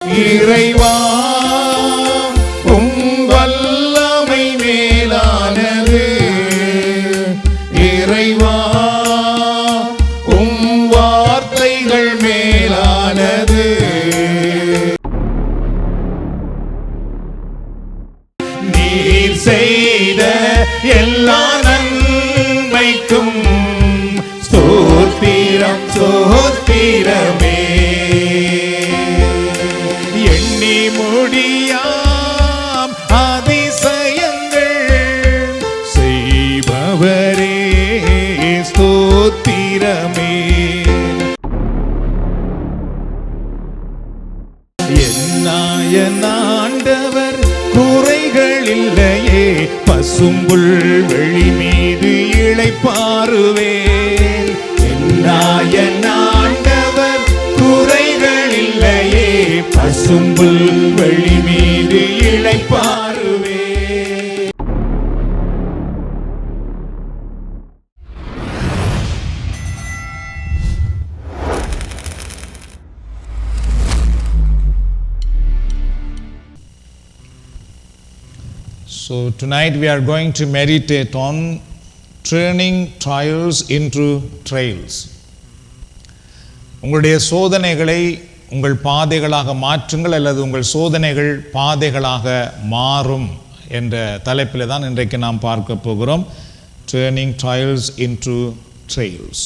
இறைவா உம் வல்லமை மேலானது, இறைவா உம் வார்த்தைகள் மேலானது. நீர் செய்த எல்லா நன்மைக்கும் ஸ்தோத்திரம் ஸ்தோத்திரமே. எண்ணி முடியாம் அதிசயங்கள் செய்பவரே ஸ்தோத்திரமே. என் ஆண்டவர் குறைகள் இல்லையே, பசும்புல் வெளி மீது இளைப்பாறுவேன். என் ஆண்டவர் குறைகள் இல்லையே, பசும்புல் வெளி மீது இளைப்பாறுவேன். So tonight we are going to meditate on turning trials into trails. உங்களுடைய சோதனைகளை உங்கள் பாதைகளாக மாற்றுங்கள், அல்லது உங்கள் சோதனைகள் பாதைகளாக மாறும் என்ற தலைப்பில் தான் இன்றைக்கு நாம் பார்க்க போகிறோம். Turning trials into trails.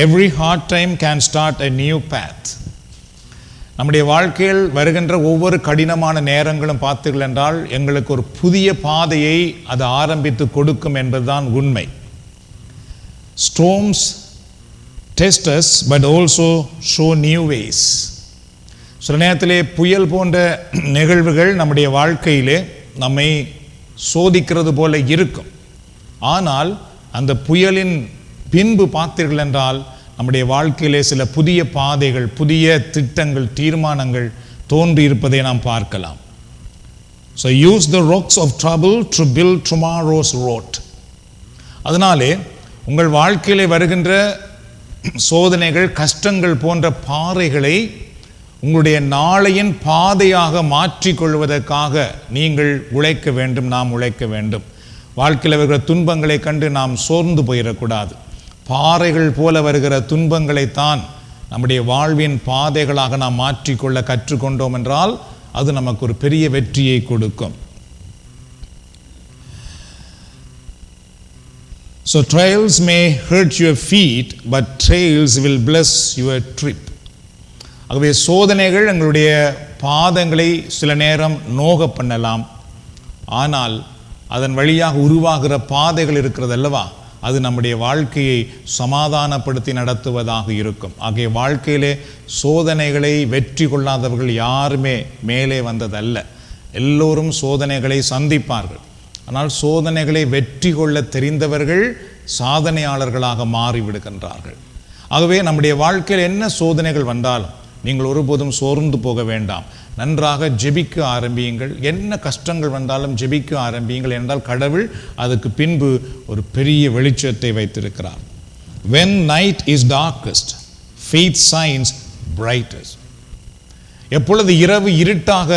Every hard time can start a new path. நம்முடைய வாழ்க்கையில் வருகின்ற ஒவ்வொரு கடினமான நேரங்களும் பார்த்தீர்கள் என்றால் எங்களுக்கு ஒரு புதிய பாதையை அது ஆரம்பித்து கொடுக்கும் என்பதுதான் உண்மை. Storms test us but also show new ways. சில நேரத்திலே புயல் போன்ற நிகழ்வுகள் நம்முடைய வாழ்க்கையிலே நம்மை சோதிக்கிறது போல இருக்கும். ஆனால் அந்த புயலின் பின்பு பார்த்தீர்கள் என்றால் நம்முடைய வாழ்க்கையிலே சில புதிய பாதைகள், புதிய திட்டங்கள், தீர்மானங்கள் தோன்றி இருப்பதை நாம் பார்க்கலாம். So use the rocks of trouble to build tomorrow's road. அதனாலே உங்கள் வாழ்க்கையிலே வருகின்ற சோதனைகள், கஷ்டங்கள் போன்ற பாறைகளை உங்களுடைய நாளையின் பாதையாக மாற்றிக்கொள்வதற்காக நீங்கள் உழைக்க வேண்டும், நாம் உழைக்க வேண்டும். வாழ்க்கையில் வருகிற துன்பங்களை கண்டு நாம் சோர்ந்து போயிடக்கூடாது. பாறைகள் போல வருகிற துன்பங்களைத்தான் நம்முடைய வாழ்வின் பாதைகளாக நாம் மாற்றிக்கொள்ள கற்றுக்கொண்டோம் என்றால் அது நமக்கு ஒரு பெரிய வெற்றியை கொடுக்கும். So trials may hurt your feet, but trails will bless your trip. ஆகவே சோதனைகள் எங்களுடைய பாதங்களை சில நேரம் நோக பண்ணலாம், ஆனால் அதன் வழியாக உருவாகிற பாதைகள் இருக்கிறது அல்லவா, அது நம்முடைய வாழ்க்கையை சமாதானப்படுத்தி நடத்துவதாக இருக்கும். ஆகிய வாழ்க்கையிலே சோதனைகளை வெற்றி கொள்ளாதவர்கள் யாருமே மேலே வந்ததல்ல. எல்லோரும் சோதனைகளை சந்திப்பார்கள். ஆனால் சோதனைகளை வெற்றி கொள்ள தெரிந்தவர்கள் சாதனையாளர்களாக மாறிவிடுகின்றார்கள். ஆகவே நம்முடைய வாழ்க்கையில் என்ன சோதனைகள் வந்தாலும் நீங்கள் ஒருபோதும் சோர்ந்து போக வேண்டாம். நன்றாக ஜெபிக்க ஆரம்பியுங்கள். என்ன கஷ்டங்கள் வந்தாலும் ஜெபிக்க ஆரம்பியுங்கள். என்றால் கடவுள் அதுக்கு பின்பு ஒரு பெரிய வெளிச்சத்தை வைத்திருக்கிறார். When night is darkest, faith shines brightest. எப்பொழுது இரவு இருட்டாக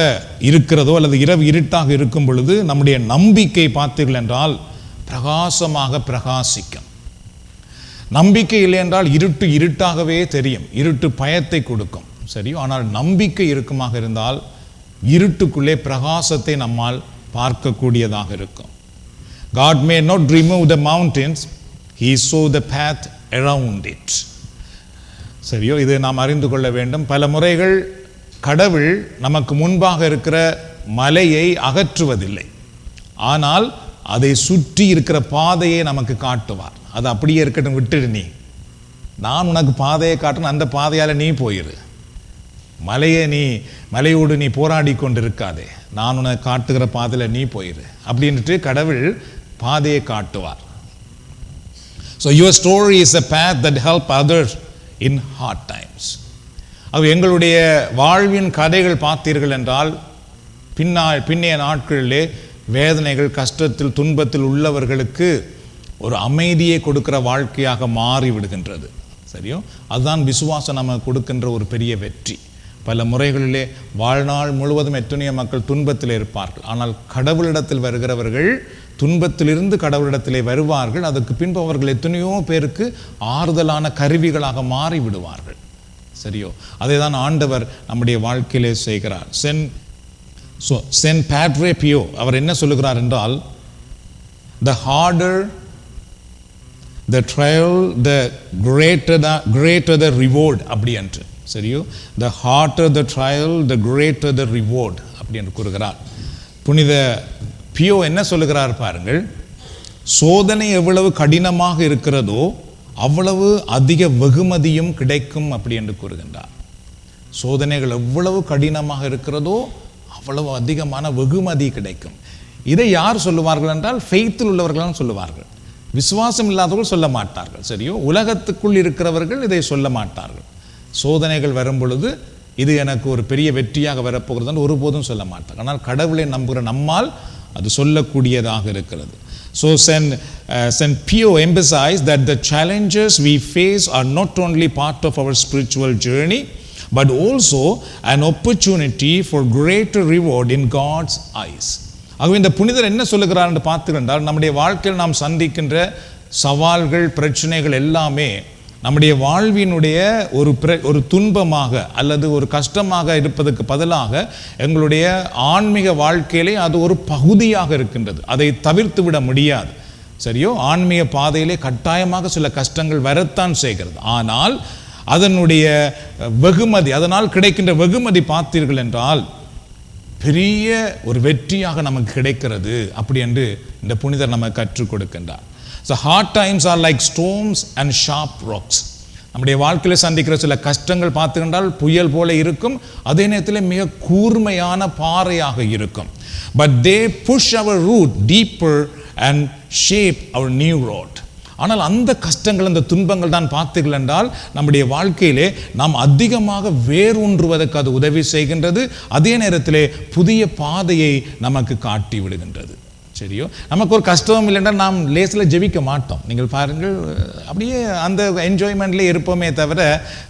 இருக்கிறதோ அல்லது இரவு இருட்டாக இருக்கும் பொழுது நம்முடைய நம்பிக்கை பார்த்தீர்கள் என்றால் பிரகாசமாக பிரகாசிக்கும். நம்பிக்கை இல்லை என்றால் இருட்டு இருட்டாகவே தெரியும், இருட்டு பயத்தை கொடுக்கும். சரியோ? ஆனால் நம்பிக்கை இருக்குமாக இருந்தால் இருட்டுக்குள்ளே பிரகாசத்தை நம்மால் பார்க்கக்கூடியதாக இருக்கும். God may not remove the mountains, He saw the path around it. சரியோ? இது நாம் அறிந்து கொள்ள வேண்டும். பல முறைகள் கடவுள் நமக்கு முன்பாக இருக்கிற மலையை அகற்றுவதில்லை, ஆனால் அதை சுற்றி இருக்கிற பாதையை நமக்கு காட்டுவார். அது அப்படியே இருக்கட்டும், விட்டுடு, நீ நான் உனக்கு பாதையை காட்டணும், அந்த பாதையால் நீ போயிரு. மலையோடு நீ போராடி கொண்டு இருக்காதே, நான் உனக்கு காட்டுகிற பாதையில் நீ போயிரு அப்படின்ட்டு கடவுள் பாதையை காட்டுவார். So your story is a path that help others in hard times. அது எங்களுடைய வாழ்வின் கதைகள் பார்த்தீர்கள் என்றால் பின்னைய நாட்களிலே வேதனைகள், கஷ்டத்தில், துன்பத்தில் உள்ளவர்களுக்கு ஒரு அமைதியை கொடுக்கிற வாழ்க்கையாக மாறி விடுகின்றது. சரியோ? அதுதான் விசுவாசம் நம்ம கொடுக்கின்ற ஒரு பெரிய வெற்றி. பல முறைகளிலே வாழ்நாள் முழுவதும் எத்தனையோ மக்கள் துன்பத்தில் இருப்பார்கள். ஆனால் கடவுளிடத்தில் வருகிறவர்கள் துன்பத்திலிருந்து கடவுளிடத்திலே வருவார்கள். அதற்கு பின்பு அவர்கள் எத்தனையோ பேருக்கு ஆறுதலான கருவிகளாக மாறி விடுவார்கள். சரியோ? அதை தான் ஆண்டவர் நம்முடைய வாழ்க்கையிலே செய்கிறார். சென்ட் பேட்ரே பியோ அவர் என்ன சொல்லுகிறார் என்றால், the harder the trial, the greater the reward அப்படி என்று. சரியோ? the harder the trial, the greater the reward அப்படி என்று கூறுகிறார். புனித பியோ என்ன சொல்லுகிறார் பாருங்கள், சோதனை எவ்வளவு கடினமாக இருக்கிறதோ அவ்வளவு அதிக வெகுமதியும் கிடைக்கும் அப்படி என்று கூறுகின்றார். சோதனைகள் எவ்வளவு கடினமாக இருக்கிறதோ அவ்வளவு அதிகமான வெகுமதி கிடைக்கும். இதை யார் சொல்லுவார்கள் என்றால் ஃபெய்த்தில் உள்ளவர்கள் சொல்லுவார்கள். விசுவாசம் இல்லாதவர்கள் சொல்ல மாட்டார்கள். சரியோ? உலகத்துக்குள் இருக்கிறவர்கள் இதை சொல்ல மாட்டார்கள். சோதனைகள் வரும் பொழுது இது எனக்கு ஒரு பெரிய வெற்றியாக வரப்போகிறது ஒருபோதும் சொல்ல மாட்டார்கள். ஆனால் கடவுளை நம்புகிற நம்மால் அது சொல்லக்கூடியதாக இருக்கிறது. So Saint Pio emphasized that the challenges we face are not only part of our spiritual journey but also an opportunity for greater reward in God's eyes. ஆகவே இந்த புனிதர் என்ன சொல்லுகிறார் என்று பார்த்துக்கொண்டால், நம்முடைய வாழ்க்கையில் நாம் சந்திக்கின்ற சவால்கள் பிரச்சனைகள் எல்லாமே நம்முடைய வாழ்வினுடைய ஒரு துன்பமாக அல்லது ஒரு கஷ்டமாக இருப்பதற்கு பதிலாக எங்களுடைய ஆன்மீக வாழ்க்கையிலே அது ஒரு பகுதியாக இருக்கின்றது. அதை தவிர்த்து விட முடியாது. சரியோ? ஆன்மீக பாதையிலே கட்டாயமாக சில கஷ்டங்கள் வரத்தான் செய்கிறது. ஆனால் அதனுடைய வெகுமதி, அதனால் கிடைக்கின்ற வெகுமதி பார்த்தீர்கள் என்றால் பெரிய ஒரு வெற்றியாக நமக்கு கிடைக்கிறது அப்படி என்று இந்த புனிதர் நமக்கு கற்றுக் கொடுக்கின்றார். So hard times are like storms and sharp rocks. நம்முடைய வாழ்க்கையில் சந்திக்கிற சில கஷ்டங்கள் பார்த்துக்கின்றால் புயல் போல இருக்கும், அதே நேரத்தில் மிக கூர்மையான பாறையாக இருக்கும். But they push our root deeper and shape our new road. ஆனால் அந்த கஷ்டங்கள் அந்த துன்பங்கள் தான் பார்த்தீர்கள் என்றால் நம்முடைய வாழ்க்கையிலே நாம் அதிகமாக வேரூன்றுவதற்கு அது உதவி செய்கின்றது. அதே நேரத்திலே புதிய பாதையை நமக்கு காட்டி விடுகின்றது. சரியோ? நமக்கு ஒரு கஷ்டம் இல்லைன்னா நாம் லேசில் ஜெபிக்க மாட்டோம். நீங்கள் பாருங்கள், அப்படியே அந்த என்ஜாய்மெண்ட்லேயே இருப்போமே தவிர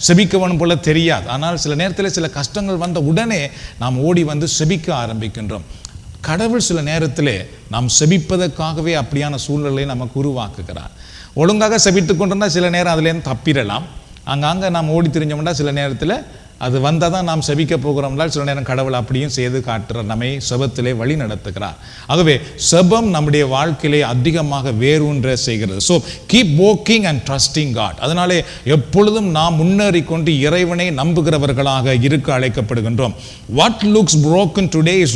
செபிக்கவனும் போல தெரியாது. ஆனால் சில நேரத்தில் சில கஷ்டங்கள் வந்த உடனே நாம் ஓடி வந்து செபிக்க ஆரம்பிக்கின்றோம். கடவுள் சில நேரத்தில் நாம் செபிப்பதற்காகவே அப்படியான சூழ்நிலையை நமக்கு உருவாக்குகிறார். ஒழுங்காக செபித்து கொண்டிருந்தால் சில நேரம் அதுலேருந்து தப்பிடலாம். அங்கங்கே நாம் ஓடி திரிஞ்சோம்னா சில நேரத்தில் அது வந்தால் தான் நாம் செபிக்க போகிறோம்னால் சில நேரம் கடவுள் அப்படியும் செய்து காட்டுறார், நம்மை செபத்திலே வழி நடத்துகிறார். ஆகவே செபம் நம்முடைய வாழ்க்கையிலே அதிகமாக வேரூன்ற செய்கிறது. So keep walking and trusting God. அதனாலே எப்பொழுதும் நாம் முன்னேறி கொண்டு இறைவனை நம்புகிறவர்களாக இருக்க அழைக்கப்படுகின்றோம். What looks broken today is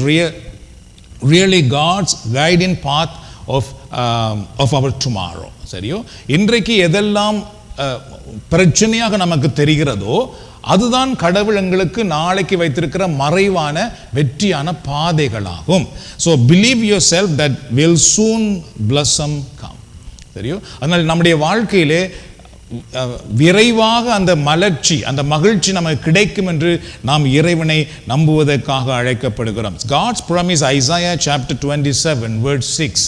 really God's guiding path of our tomorrow. சரியோ? இன்றைக்கு எதெல்லாம் பிரச்சனையாக நமக்கு தெரிகிறதோ அதுதான் கடவுள் எங்களுக்கு நாளைக்கு வைத்திருக்கிற மறைவான வெற்றியான பாதைகளாகும். So believe yourself that will soon blossom come. சரியோ? அதனால் நம்முடைய வாழ்க்கையிலே விரைவாக அந்த மலர்ச்சி அந்த மகிழ்ச்சி நமக்கு கிடைக்கும் என்று நாம் இறைவனை நம்புவதற்காக அழைக்கப்படுகிறோம். God's promise, Isaiah chapter 27 verse 6.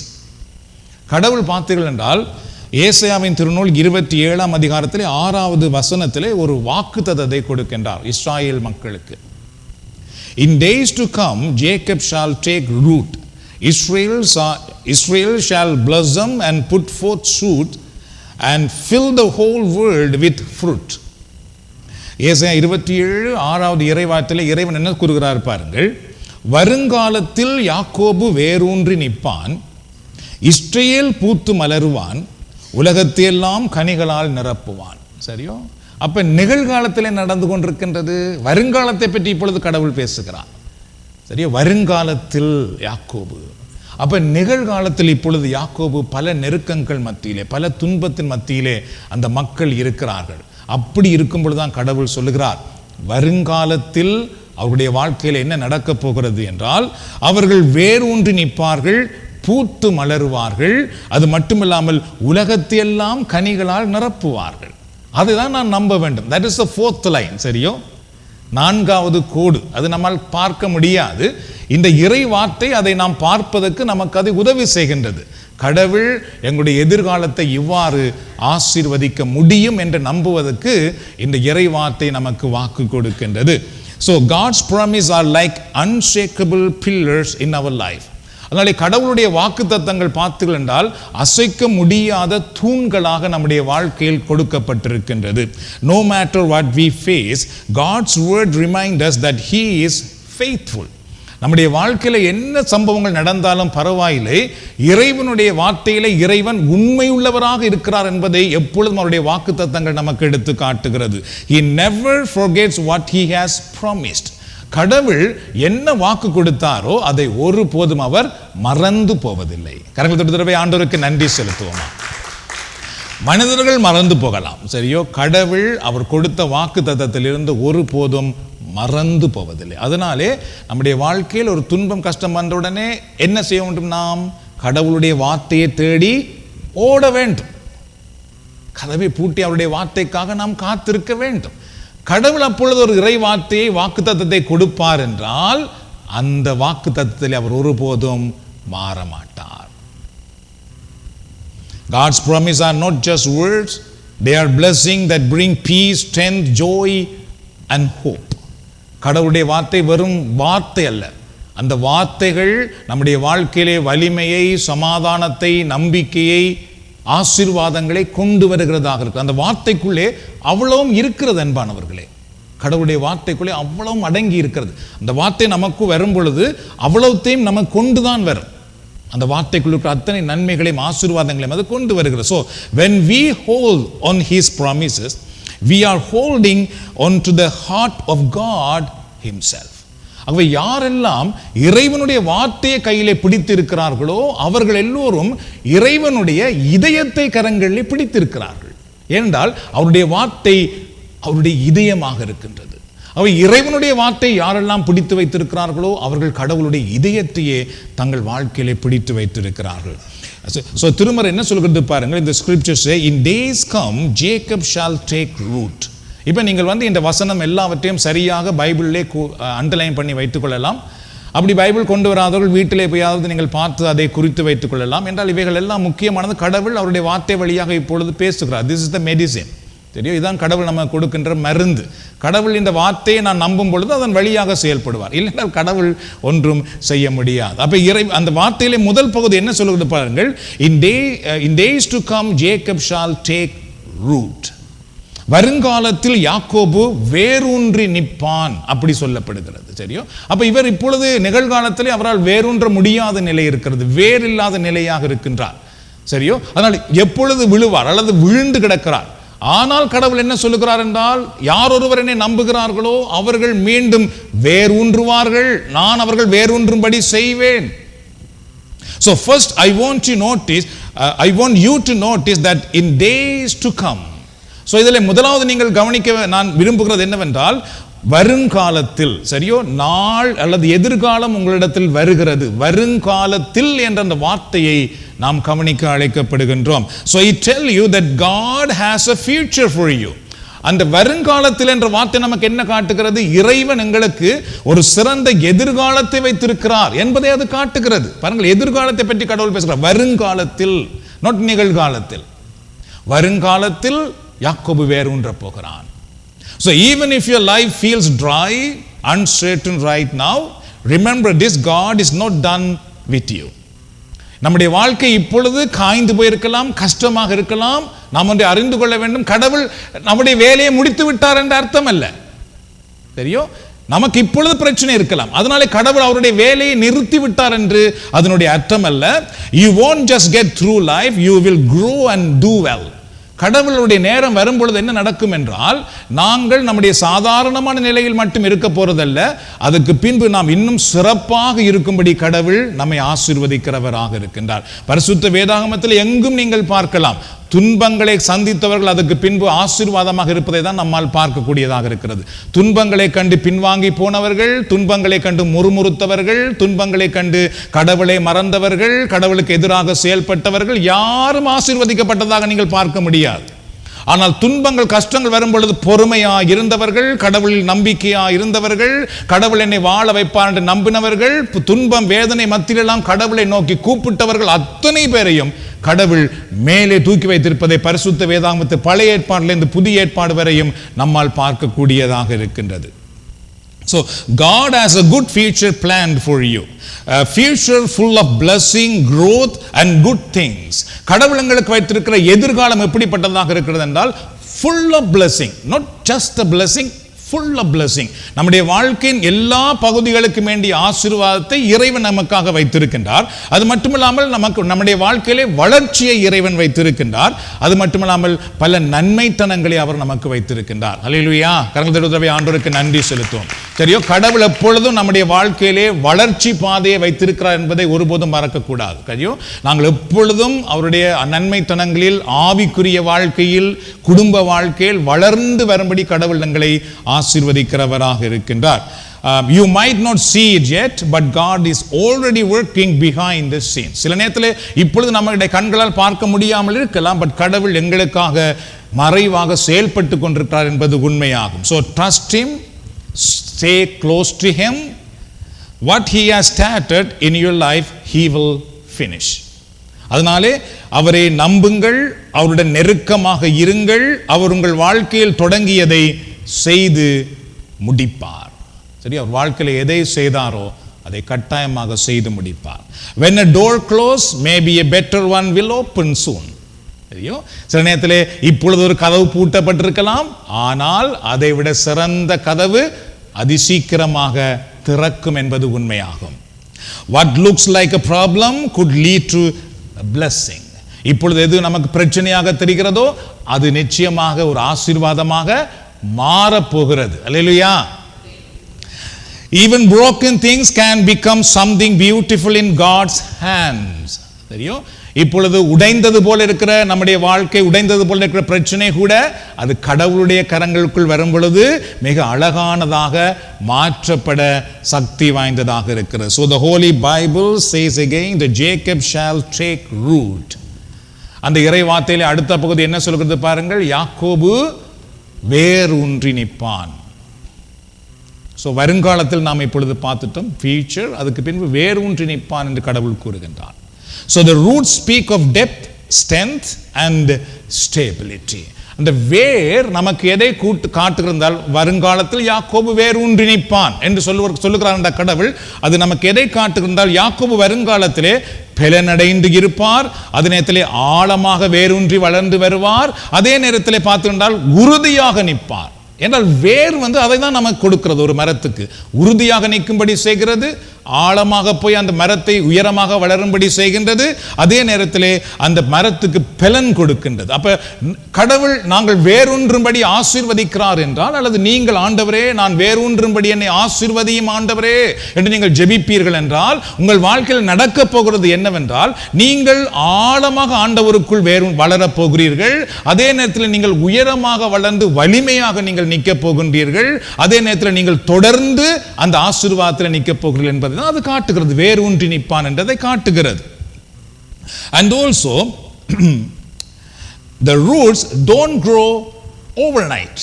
கடவுள் பார்த்தீர்கள் என்றால் ஏசாயாவின் திருநூல் 27ஆம் அதிகாரத்திலே 6வது வசனத்திலே ஒரு வாக்குத்தத்தத்தை கொடுக்கின்றார் இஸ்ராயேல் மக்களுக்கு. In days to come Jacob shall take root, Israel shall blossom and put forth shoot and fill the whole world with fruit. ஏசாயா 27:6வது இறைவார்த்தையிலே இறைவன் என்ன கூறுகிறார் பாருங்கள், வருங்காலத்தில் யாக்கோபு வேரூன்றி நிற்பான், இஸ்ரவேல் பூத்து மலருவான், உலகத்தையெல்லாம் கனிகளால் நிரப்புவான். சரியோ? அப்ப நிகழ்காலத்திலே நடந்து கொண்டிருக்கின்றது. வருங்காலத்தை பற்றி இப்பொழுது கடவுள் பேசுகிறார். சரியோ? வருங்காலத்தில் யாக்கோபு. அப்ப நிகழ்காலத்தில் இப்பொழுது யாக்கோபு பல நெருக்கங்கள் மத்தியிலே பல துன்பத்தின் மத்தியிலே அந்த மக்கள் இருக்கிறார்கள். அப்படி இருக்கும் பொழுதுதான் கடவுள் சொல்லுகிறார், வருங்காலத்தில் அவருடைய வாழ்க்கையில் என்ன நடக்கப் போகிறது என்றால் அவர்கள் வேரூன்றி நிற்பார்கள், பூத்து மலருவார்கள், அது மட்டுமில்லாமல் உலகத்தையெல்லாம் கனிகளால் நிரப்புவார்கள். அதுதான் நான் நம்ப வேண்டும். That is the fourth line. சரியோ? 4வது கோடு. அது நம்மால் பார்க்க முடியாது. இந்த இறை வார்த்தை அதை நாம் பார்ப்பதற்கு நமக்கு அது உதவி செய்கின்றது. கடவுள் எங்களுடைய எதிர்காலத்தை இவ்வாறு ஆசீர்வதிக்க முடியும் என்று நம்புவதற்கு இந்த இறை வார்த்தை நமக்கு வாக்கு கொடுக்கின்றது. So God's promise are like unshakable pillars in our life. அதனாலே கடவுளுடைய வாக்குத்தத்தங்கள் பார்த்தீர்கள் என்றால் அசைக்க முடியாத தூண்களாக நம்முடைய வாழ்க்கையில் கொடுக்கப்பட்டிருக்கின்றது. No matter what we face, God's word reminds us that He is faithful. நம்முடைய வாழ்க்கையில என்ன சம்பவங்கள் நடந்தாலும் பரவாயில்லை, இறைவனுடைய வார்த்தையில இறைவன் உண்மையுள்ளவராக இருக்கிறார் என்பதை எப்பொழுதும் அவருடைய வாக்குத்தத்தங்கள் நமக்கு எடுத்து காட்டுகிறது. He never forgets what He has promised. கடவுள் என்ன வாக்கு கொடுத்தாரோ அதை ஒருபோதும் அவர் மறந்து போவதில்லை. கரங்கள் தொட்டு தடவை ஆண்டவருக்கு நன்றி செலுத்துவோமா. மனிதர்கள் மறந்து போகலாம், சரியோ, கடவுள் அவர் கொடுத்த வாக்கு தத்தத்திலிருந்து ஒருபோதும் மறந்து போவதில்லை. அதனாலே நம்முடைய வாழ்க்கையில் ஒரு துன்பம் கஷ்டம் வந்த உடனே என்ன செய்ய வேண்டும்? நாம் கடவுளுடைய வார்த்தையை தேடி ஓட வேண்டும். கதவை பூட்டி அவருடைய வார்த்தைக்காக நாம் காத்திருக்க வேண்டும். கடவுள் அப்பொழுது ஒரு இறை வார்த்தையை வாக்குத்தத்தத்தை கொடுப்பார் என்றால் அந்த வாக்குத்தத்தத்தில் அவர் ஒருபோதும் மாற மாட்டார். God's promise are not just words, they are blessing that bring peace, strength, joy and hope. கடவுளுடைய வார்த்தை வெறும் வார்த்தை அல்ல, அந்த வார்த்தைகள் நம்முடைய வாழ்க்கையிலே வலிமையை, சமாதானத்தை, நம்பிக்கையை, ஆசீர்வாதங்களை கொண்டு வருகிறதாக இருக்கு. அந்த வார்த்தைக்குள்ளே அவ்வளவும் இருக்கிறது அன்பானவர்களே. கடவுளுடைய வார்த்தைக்குள்ளே அவ்வளவும் அடங்கி இருக்கிறது. அந்த வார்த்தை நமக்கு வரும் பொழுது அவ்வளவுத்தையும் நமக்கு கொண்டுதான் வரும். அந்த வார்த்தைக்குள்ள இருக்கிற அத்தனை நன்மைகளையும் ஆசீர்வாதங்களையும் அது கொண்டு வருகிறது. So when we hold on His promises, we are holding on to the heart of God Himself. ஆகவே யாரெல்லாம் இறைவனுடைய வார்த்தையை கையிலே பிடித்திருக்கிறார்களோ அவர்கள் எல்லோரும் இறைவனுடைய இதயத்தை கரங்களிலே பிடித்திருக்கிறார்கள். ஏனென்றால் அவருடைய வார்த்தை அவருடைய இதயமாக இருக்கின்றது. அவை இறைவனுடைய வார்த்தை யாரெல்லாம் பிடித்து வைத்திருக்கிறார்களோ அவர்கள் கடவுளுடைய இதயத்தையே தங்கள் வாழ்க்கையிலே பிடித்து வைத்திருக்கிறார்கள். So திருமறை என்ன சொல்கிறது பாருங்கள். இந்த scriptures say in days come Jacob shall take root. இப்போ நீங்கள் இந்த வசனம் எல்லாவற்றையும் சரியாக பைபிளிலே அண்டர்லைன் பண்ணி வைத்துக் கொள்ளலாம். அப்படி பைபிள் கொண்டு வராதவர்கள் வீட்டிலே போயாவது நீங்கள் பார்த்து அதை குறித்து வைத்துக் கொள்ளலாம். என்றால் இவைகள் எல்லாம் முக்கியமானது. கடவுள் அவருடைய வார்த்தை வழியாக இப்பொழுது பேசுகிறார். This is the medicine. தெரியும், இதுதான் கடவுள் நமக்கு கொடுக்கின்ற மருந்து. கடவுள் இந்த வார்த்தையை நான் நம்பும் பொழுது அதன் வழியாக செயல்படுவார். இல்லைனால் கடவுள் ஒன்றும் செய்ய முடியாது. அப்ப அந்த வார்த்தையிலே முதல் பகுதி என்ன சொல்லுகிறது பாருங்கள். in days to come Jacob shall take root. வருங்காலத்தில் யாக்கோபு வேரூன்றி நிற்பான் அப்படி சொல்லப்படுகிறது. சரியோ, அப்ப இவர் இப்பொழுது நிகழ்காலத்திலே அவரால் வேரூன்ற முடியாத நிலை இருக்கிறது, வேறில்லாத நிலையாக இருக்கின்றார். சரியோ, அதனால் எப்பொழுது விழுவார் அல்லது விழுந்து கிடக்கிறார். ஆனால் கடவுள் என்ன சொல்லுகிறார் என்றால், யார் ஒருவர் என்னை நம்புகிறார்களோ அவர்கள் மீண்டும் வேரூன்றுவார்கள், நான் அவர்கள் வேரூன்றும்படி செய்வேன். So first I want you to notice that in days to come. So இதில் முதலாவது நீங்கள் கவனிக்க நான் விரும்புகிறது என்னவென்றால், வருங்காலத்தில், சரியோ, நாள் அல்லது எதிர்காலம் உங்களிடத்தில் வருகிறது. வருங்காலத்தில் என்ற அந்த வார்த்தையை நாம் கவனிக்க அழைக்கப்படுகின்றோம். So I tell you that God has a future for you. அந்த வருங்காலத்தில் என்ற வார்த்தை நமக்கு என்ன காட்டுகிறது? இறைவன் எங்களுக்கு ஒரு சிறந்த எதிர்காலத்தை வைத்திருக்கிறார் என்பதை அது காட்டுகிறது. பாருங்கள், எதிர்காலத்தை பற்றி கடவுள் பேசுகிறார். வருங்காலத்தில், not நிகழ்காலத்தில். வருங்காலத்தில் யாக்கோபு வேரூன்ற போகிறான். So even if your life feels dry, uncertain right now, remember this: God is not done with you. நம்முடைய வாழ்க்கை இப்பொழுது காய்ந்து போயிருக்கலாம், கஷ்டமாக இருக்கலாம். நாம் ஒன்றை அறிந்து கொள்ள வேண்டும், கடவுள் நம்முடைய வேலையை முடித்து விட்டார் என்ற அர்த்தம் அல்ல. சரியோ, நமக்கு இப்பொழுது பிரச்சனை இருக்கலாம், அதனாலே கடவுள் அவருடைய வேலையை நிறுத்தி விட்டார் என்று அதனுடைய அர்த்தம் அல்ல. You won't just get through life, you will grow and do well. கடவுளுடைய நேரம் வரும்பொழுது என்ன நடக்கும் என்றால், நாங்கள் நம்முடைய சாதாரணமான நிலையில் மட்டும் இருக்க போறதல்ல, அதுக்கு பின்பு நாம் இன்னும் சிறப்பாக இருக்கும்படி கடவுள் நம்மை ஆசீர்வதிக்கிறவராக இருக்கின்றார். பரிசுத்த வேதாகமத்தில் எங்கும் நீங்கள் பார்க்கலாம், துன்பங்களை சந்தித்தவர்கள் அதுக்கு பின்பு ஆசீர்வாதமாக இருப்பதை தான் நம்மால் பார்க்கக்கூடியதாக இருக்கிறது. துன்பங்களை கண்டு பின்வாங்கி போனவர்கள், துன்பங்களை கண்டு முறுமுறுத்தவர்கள், துன்பங்களை கண்டு கடவுளை மறந்தவர்கள், கடவுளுக்கு எதிராக செயல்பட்டவர்கள் யாரும் ஆசீர்வதிக்கப்பட்டதாக நீங்கள் பார்க்க முடியாது. ஆனால் துன்பங்கள், கஷ்டங்கள் வரும் பொழுது பொறுமையா இருந்தவர்கள், கடவுளில் நம்பிக்கையா இருந்தவர்கள், கடவுள் என்னை வாழ வைப்பார் என்று நம்பினவர்கள், துன்பம் வேதனை மத்தியிலெல்லாம் கடவுளை நோக்கி கூப்பிட்டவர்கள் அத்தனை பேரையும் கடவுள் மேலே தூக்கி வைத்திருப்பதை பரிசுத்த வேதாகமத்தில் பழைய ஏற்பாட்டிலிருந்து புதிய ஏற்பாடு வரையும் நம்மால் பார்க்கக்கூடியதாக இருக்கின்றது. So God has a good future planned for you. A future full of blessing, growth and good things. கடவுள் உங்களுக்கு வைத்திருக்கிற எதிர்காலம் எப்படிப்பட்டதாக இருக்கிறது என்றால் full of blessing, not just a blessing, full of blessing. நம்முடைய வாழ்க்கையின் எல்லா பகுதிகளுக்கும் வேண்டிய ஆசீர்வாதத்தை இறைவன் நமக்காக வைத்திருக்கின்றார். அது மட்டுமில்லாமல் நம்முடைய வாழ்க்கையிலே வளர்ச்சியை இறைவன் வைத்திருக்கின்றார். அது மட்டுமில்லாமல் பல நன்மைத்தனங்களை அவர் நமக்கு வைத்திருக்கின்றார். அல்லேலூயா. கரங்கள் தட்டி ஆண்டவருக்கு நன்றி செலுத்துவோம். சரியோ, கடவுள் எப்பொழுதும் நம்முடைய வாழ்க்கையிலே வளர்ச்சி பாதையை வைத்திருக்கிறார் என்பதை ஒருபோதும் மறக்கக்கூடாது. சரியோ, நாங்கள் எப்பொழுதும் அவருடைய நன்மைத்தனங்களில், ஆவிக்குரிய வாழ்க்கையில், குடும்ப வாழ்க்கையில் வளர்ந்து வரும்படி கடவுள் எங்களை ஆசீர்வதிக்கிறவராக இருக்கின்றார். You might not see it yet, but God is already working behind the scenes. சில நேரத்தில் இப்பொழுது நம்முடைய கண்களால் பார்க்க முடியாமல் இருக்கலாம், பட் கடவுள் எங்களுக்காக மறைவாக செயல்பட்டு கொண்டிருக்கிறார் என்பது உண்மையாகும். So trust him, stay close to him. What he has started in your life, he will finish. அதனாலே அவரை நம்புங்கள், அவருடன் நெருக்கமாக இருங்கள். அவர் உங்கள் வாழ்க்கையில் தொடங்கியதை செய்து முடிப்பார். சரி, அவர் வாழ்க்கையில் எதை செய்தாரோ அதை கட்டாயமாக செய்து முடிப்பார். When a door close, maybe a better one will open soon. சரியா? சில நேரத்திலே இப்பொழுது ஒரு கதவு பூட்டப்பட்டிருக்கலாம், ஆனால் அதை விட சிறந்த கதவு அதிசீக்கிரமாக திறக்கும் என்பது உண்மையாகும். What looks like a problem could lead to a blessing. இப்பொழுது எது நமக்கு பிரச்சனையாக தெரிகிறதோ அது நிச்சயமாக ஒரு ஆசீர்வாதமாக மாறப்போகிறது. அல்லேலூயா. Even broken things can become something beautiful in God's hands. சரியா? இப்பொழுது உடைந்தது போல இருக்கிற நம்முடைய வாழ்க்கை, உடைந்தது போல இருக்கிற பிரச்சனை கூட அது கடவுளுடைய கரங்களுக்குள் வரும் பொழுது மிக அழகானதாக மாற்றப்பட சக்தி வாய்ந்ததாக இருக்கிறது. So the Holy Bible says again, the Jacob shall take root. அந்த இறை வார்த்தையிலே அடுத்த பகுதி என்ன சொல்கிறது பாருங்கள், யாக்கோபு வேரூன்றி நிற்பான். ஸோ வருங்காலத்தில் நாம் இப்பொழுது பார்த்துட்டோம் ஃபியூச்சர், அதுக்கு பின்பு வேரூன்றி நிற்பான் என்று கடவுள் கூறுகின்றார். So the roots speak of depth, strength and stability. அந்த வேர் நமக்கு எதை காட்டுகிறால், வருங்காலத்தில் யாக்கோபு வேரூன்றி நிற்பான் என்று சொல்லுகிறார் அந்த கடவுள். அது நமக்கு எதை காட்டுகிறால், யாக்கோபு வருங்காலத்திலே பலனடைந்து இருப்பார், அதே நேரத்திலே ஆழமாக வேரூன்றி வளர்ந்து வருவார், அதே நேரத்திலே பார்த்துக்கின்றால் உறுதியாக நிற்பார். என்றால் வேர் அதை தான் நமக்கு கொடுக்கிறது. ஒரு மரத்துக்கு உறுதியாக நிற்கும்படி செய்கிறது, ஆழமாக போய் அந்த மரத்தை உயரமாக வளரும்படி செய்கின்றது, அதே நேரத்திலே அந்த மரத்துக்கு பலன் கொடுக்கின்றது. அப்ப கடவுள் நாங்கள் வேரூன்றும்படி ஆசீர்வதிக்கிறார் என்றால், அல்லது நீங்கள் ஆண்டவரே நான் வேரூன்றும்படி என்னை ஆசீர்வதியும் ஆண்டவரே என்று நீங்கள் ஜெபிப்பீர்கள் என்றால், உங்கள் வாழ்க்கையில் நடக்க போகிறது என்னவென்றால், நீங்கள் ஆழமாக ஆண்டவருக்குள் வளரப் போகிறீர்கள், அதே நேரத்தில் நீங்கள் உயரமாக வளர்ந்து வலிமையாக நீங்கள் நிற்க போகின்றீர்கள், அதே நேரத்தில் நீங்கள் தொடர்ந்து அந்த ஆசீர்வாதத்தில் நிற்க போகிறீர்கள் என்பதை அது காட்டுகிறது. வேரூன்றி நிற்பான் என்றதை காட்டுகிறது. And also the roots don't grow overnight.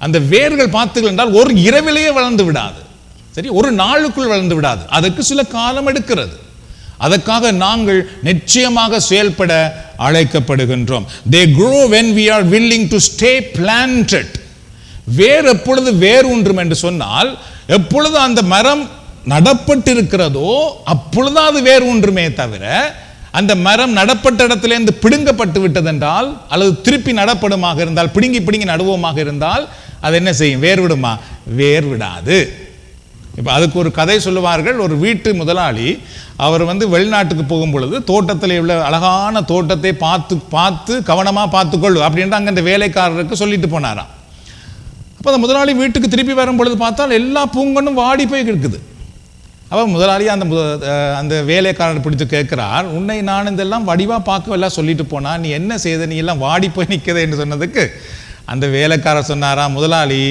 அந்த வேர்கள் பார்த்தீர்கள் என்றால் ஒரு இரவிலேயே வளர்ந்து விடாது. சரி, ஒரு நாளுக்குள் வளர்ந்து விடாது, அதற்கு சில காலம் எடுக்கிறது. அதற்காக நாங்கள் நிச்சயமாக செயல்பட அழைக்கப்படுகின்றோம். They grow when we are willing to stay planted. வேர் எப்பொழுது வேரூன்றும் என்று சொன்னால், எப்பொழுது அந்த மரம் நடப்பட்டிருக்கிறதோ அப்பொழுது அது வேர் ஊன்றுமே தவிர, அந்த மரம் நடப்பட்ட இடத்திலிருந்து பிடுங்கப்பட்டு விட்டதென்றால், அல்லது திருப்பி நடப்படுமாக இருந்தால், பிடுங்கி நடுவோமாக இருந்தால் அது என்ன செய்யும்? வேர் விடுமா? வேர் விடாது. இப்போ அதுக்கு ஒரு கதை சொல்லுவார்கள். ஒரு வீட்டு முதலாளி அவர் வெளிநாட்டுக்கு போகும் பொழுது தோட்டத்தில் உள்ள அழகான தோட்டத்தை பார்த்து கவனமாக பார்த்துக்கொள்ளு அப்படின்ட்டு அங்கே அந்த வேலைக்காரருக்கு சொல்லிட்டு போனாராம். அப்போ அந்த முதலாளி வீட்டுக்கு திருப்பி வரும் பொழுது பார்த்தால் எல்லா பூங்கன்னும் வாடி போய் இருக்குது. அப்போ முதலாளி அந்த வேலைக்காரர் பிடித்து கேட்கிறார், உன்னை நான் இதெல்லாம் வடிவாக பார்க்க எல்லாம் சொல்லிட்டு போனா, நீ என்ன செய்த, நீ எல்லாம் வாடி போய் நிற்கதே என்று சொன்னதுக்கு அந்த வேலைக்காரர் சொன்னாரா, முதலாளி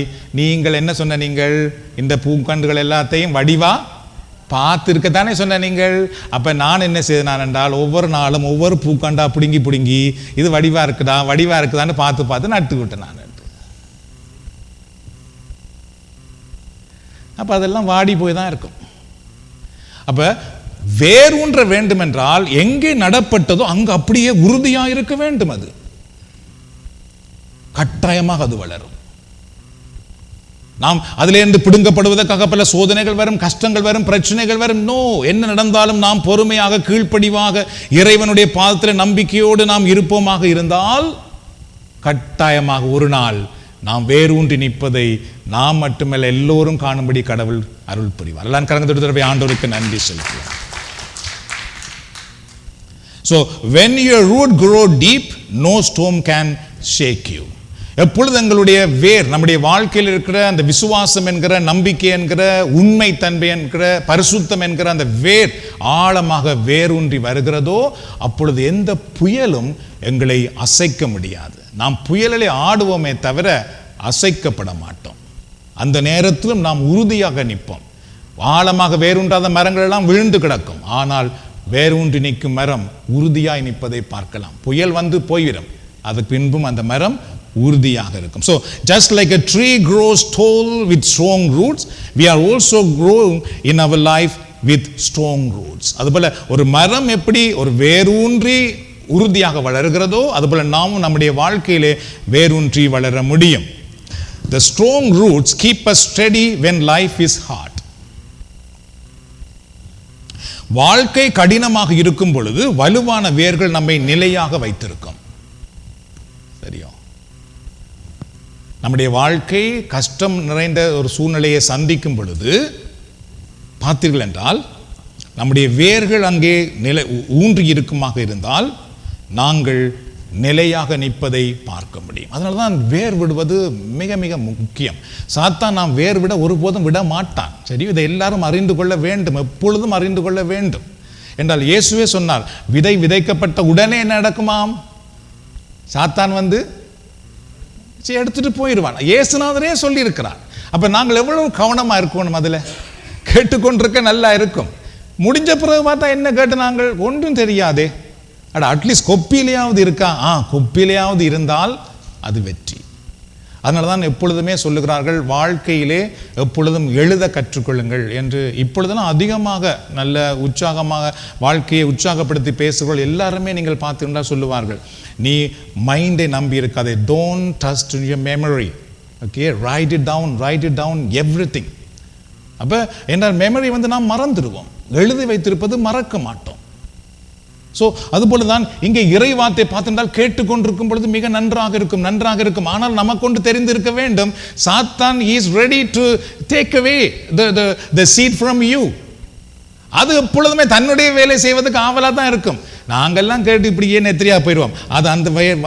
நீங்கள் என்ன சொன்ன, நீங்கள் இந்த பூக்கண்டுகள் எல்லாத்தையும் வடிவா பார்த்துருக்கத்தானே சொன்ன நீங்கள். அப்போ நான் என்ன செய்தேன் என்றால், ஒவ்வொரு நாளும் ஒவ்வொரு பூக்கண்டா பிடுங்கி இது வடிவாக இருக்குதான்னு பார்த்து நட்டு விட்டேன் நான். அப்போ அதெல்லாம் வாடி போய் தான் இருக்கும். அப்போ வேரூன்ற வேண்டும் என்றால் எங்கே நடப்பட்டதோ அங்கு அப்படியே உறுதியாக இருக்க வேண்டும். அது கட்டாயமாக அது வளரும். நாம் அதிலிருந்து பிடுங்கப்படுவதற்காக பல சோதனைகள் வரும், கஷ்டங்கள் வரும், பிரச்சனைகள் வரும். நோ, என்ன நடந்தாலும் நாம் பொறுமையாக கீழ்ப்படிவாக இறைவனுடைய பாதத்தில் நம்பிக்கையோடு நாம் இருப்போமாக இருந்தால் கட்டாயமாக ஒரு நாள் நாம் வேரூன்றி நிற்பதை நாம் மட்டுமல்ல எல்லோரும் காணும்படி கடவுள் அருள் புரிவார். எல்லாம் கரங்களை தடவை ஆண்டவருக்கு நன்றி செலுத்துவோம். So when your root grow deep, no storm can shake you. எப்பொழுது எங்களுடைய வேர், நம்முடைய வாழ்க்கையில் இருக்கிற அந்த விசுவாசம் என்கிற, நம்பிக்கை என்கிற, உண்மை தன்மை என்கிற, பரிசுத்தம் என்கிற அந்த வேர் ஆழமாக வேரூன்றி வருகிறதோ அப்பொழுது எந்த புயலும் எங்களை அசைக்க முடியாது. நாம் புயலிலே ஆடுவோமே தவிர அசைக்கப்பட மாட்டோம். அந்த நேரத்திலும் நாம் உறுதியாக நிற்போம். ஆழமாக வேரூன்றாத மரங்கள் எல்லாம் விழுந்து கிடக்கும், ஆனால் வேரூன்றி நிற்கும் மரம் உறுதியாய் நிற்பதை பார்க்கலாம். புயல் வந்து போய்விடும், அதுக்கு பின்பும் அந்த மரம் உறுதியாக இருக்கும். So just like a tree grows tall with strong roots, we are also growing in our life with strong roots. அதுபோல ஒரு மரம் எப்படி ஒரு வேரூன்றி உறுதியாக வளர்கிறதோ அதுபோல நாமும் நம்முடைய வாழ்க்கையிலே வேரூன்றி வளர முடியும். The strong roots keep us steady when life is hard. வாழ்க்கை கடினமாக இருக்கும் பொழுது வலுவான வேர்கள் நம்மை நிலையாக வைத்திருக்கும். சரியா? நம்முடைய வாழ்க்கை கஷ்டம் நிறைந்த ஒரு சூழ்நிலையை சந்திக்கும் பொழுது பார்த்தீர்கள் என்றால் நம்முடைய வேர்கள் அங்கே ஊன்றி இருக்குமாக இருந்தால் நாங்கள் நிலையாக நிற்பதை பார்க்க முடியும். அதனால தான் வேர் விடுவது மிக மிக முக்கியம். சாத்தான் நாம் வேர் விட ஒருபோதும் விட மாட்டான். சரி, இதை எல்லாரும் அறிந்து கொள்ள வேண்டும், எப்பொழுதும் அறிந்து கொள்ள வேண்டும். என்றால் இயேசுவே சொன்னார், விதை விதைக்கப்பட்ட உடனே என்ன நடக்குமாம்? சாத்தான் வந்து எடுத்துட்டு போயிடுவான். இயேசுநாதரே சொல்லி இருக்கிறார். அப்ப நாங்கள் எவ்வளவு கவனமா இருக்கணும். அதுல கேட்டுக்கொண்டிருக்க நல்லா இருக்கும், முடிஞ்ச பிறகு பார்த்தா என்ன கேட்டு நாங்கள் ஒன்றும் தெரியாதே, அட்லீஸ்ட் கொப்பிலையாவது இருக்கா, கொப்பிலையாவது இருந்தால் அது வெற்றி. அதனால தான் எப்பொழுதுமே சொல்லுகிறார்கள், வாழ்க்கையிலே எப்பொழுதும் எழுத கற்றுக்கொள்ளுங்கள் என்று. இப்பொழுதெல்லாம் அதிகமாக நல்ல உற்சாகமாக வாழ்க்கையை உற்சாகப்படுத்தி பேசுகிறவர்கள் எல்லாருமே நீங்கள் பார்த்துக்கிட்டா சொல்லுவார்கள், நீ மைண்டை நம்பி இருக்காதே, don't trust in your memory, okay, write it down everything. அப்போ என்ன, மெமரி வந்து நாம் மறந்துடுவோம், எழுதி வைத்திருப்பது மறக்க மாட்டோம். ஸோ அதுபோல தான் இங்கே இறை வார்த்தை பார்த்திருந்தால் கேட்டுக்கொண்டிருக்கும் பொழுது மிக நன்றாக இருக்கும். ஆனால் நமக்கொண்டு தெரிந்திருக்க வேண்டும், சாத்தான் is ready to take away the seed from you. அது எப்பொழுதுமே தன்னுடைய வேலை செய்வதற்கு ஆவலாக தான் இருக்கும். நாங்கள்லாம் கேட்டு இப்படியே நெத்திரியா போயிடுவோம், அது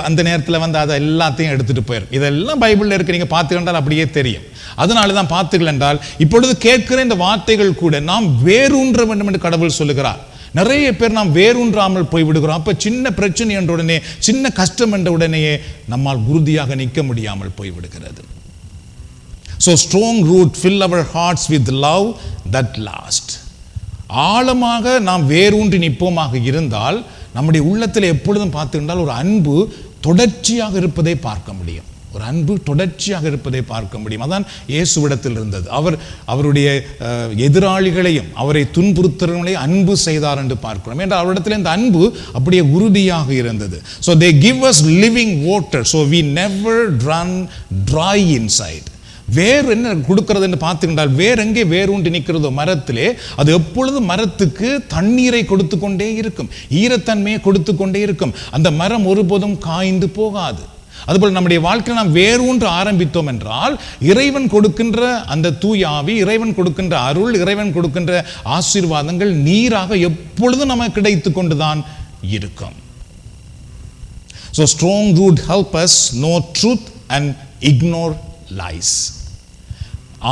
அந்த நேரத்தில் வந்து அதை எல்லாத்தையும் எடுத்துட்டு போயிடும். இதெல்லாம் பைபிளில் இருக்கு, நீங்கள் பார்த்துக்கிட்டால் அப்படியே தெரியும். அதனால தான் பார்த்துகள் என்றால் இப்பொழுது கேட்கிற இந்த வார்த்தைகள் கூட நாம் வேரூன்ற வேண்டும் என்று கடவுள் சொல்லுகிறார். நிறைய பேர் நாம் வேரூன்றாமல் போய்விடுகிறோம். அப்ப சின்ன பிரச்சனை என்ற உடனே, சின்ன கஷ்டம் என்ற உடனேயே நம்மால் உறுதியாக நிற்க முடியாமல் போய்விடுகிறது. So strong root fill our hearts with love that lasts. ஆழமாக நாம் வேரூன்றி நிற்போமாக இருந்தால் நம்முடைய உள்ளத்தில் எப்பொழுதும் பார்த்துக்கிட்டால் ஒரு அன்பு தொடர்ச்சியாக இருப்பதை பார்க்க முடியும். ஒரு அன்பு தொடர்ச்சியாக இருப்பதை பார்க்க முடியும். அதான் இயேசுவிடத்தில் இருந்தது. அவருடைய எதிராளிகளையும் அவரை துன்புறுத்துறவங்களையும் அன்பு செய்தார் என்று பார்க்கிறோம். என்றால் அவரிடத்தில் இந்த அன்பு அப்படியே உறுதியாக இருந்தது. So they give us living water, so we never run dry inside. வேர் என்ன கொடுக்கிறது என்று பார்த்துக்கிட்டால், வேர் எங்கே வேரூன்றி நிற்கிறதோ மரத்திலே, அது எப்பொழுதும் மரத்துக்கு தண்ணீரை கொடுத்து கொண்டே இருக்கும், ஈரத்தன்மையை கொடுத்து கொண்டே இருக்கும். அந்த மரம் ஒருபோதும் காய்ந்து போகாது. அதுபோல் நம்முடைய வாழ்க்கையில் நாம் வேரூன்று ஆரம்பித்தோம் என்றால் இறைவன் கொடுக்கின்ற அந்த தூய ஆவி, இறைவன் கொடுக்கின்ற அருள், இறைவன் கொடுக்கின்ற ஆசீர்வாதங்கள் நீராக எப்பொழுதும் நமக்கு கிடைத்து கொண்டுதான் இருக்கும். So strong root help us know truth and ignore lies.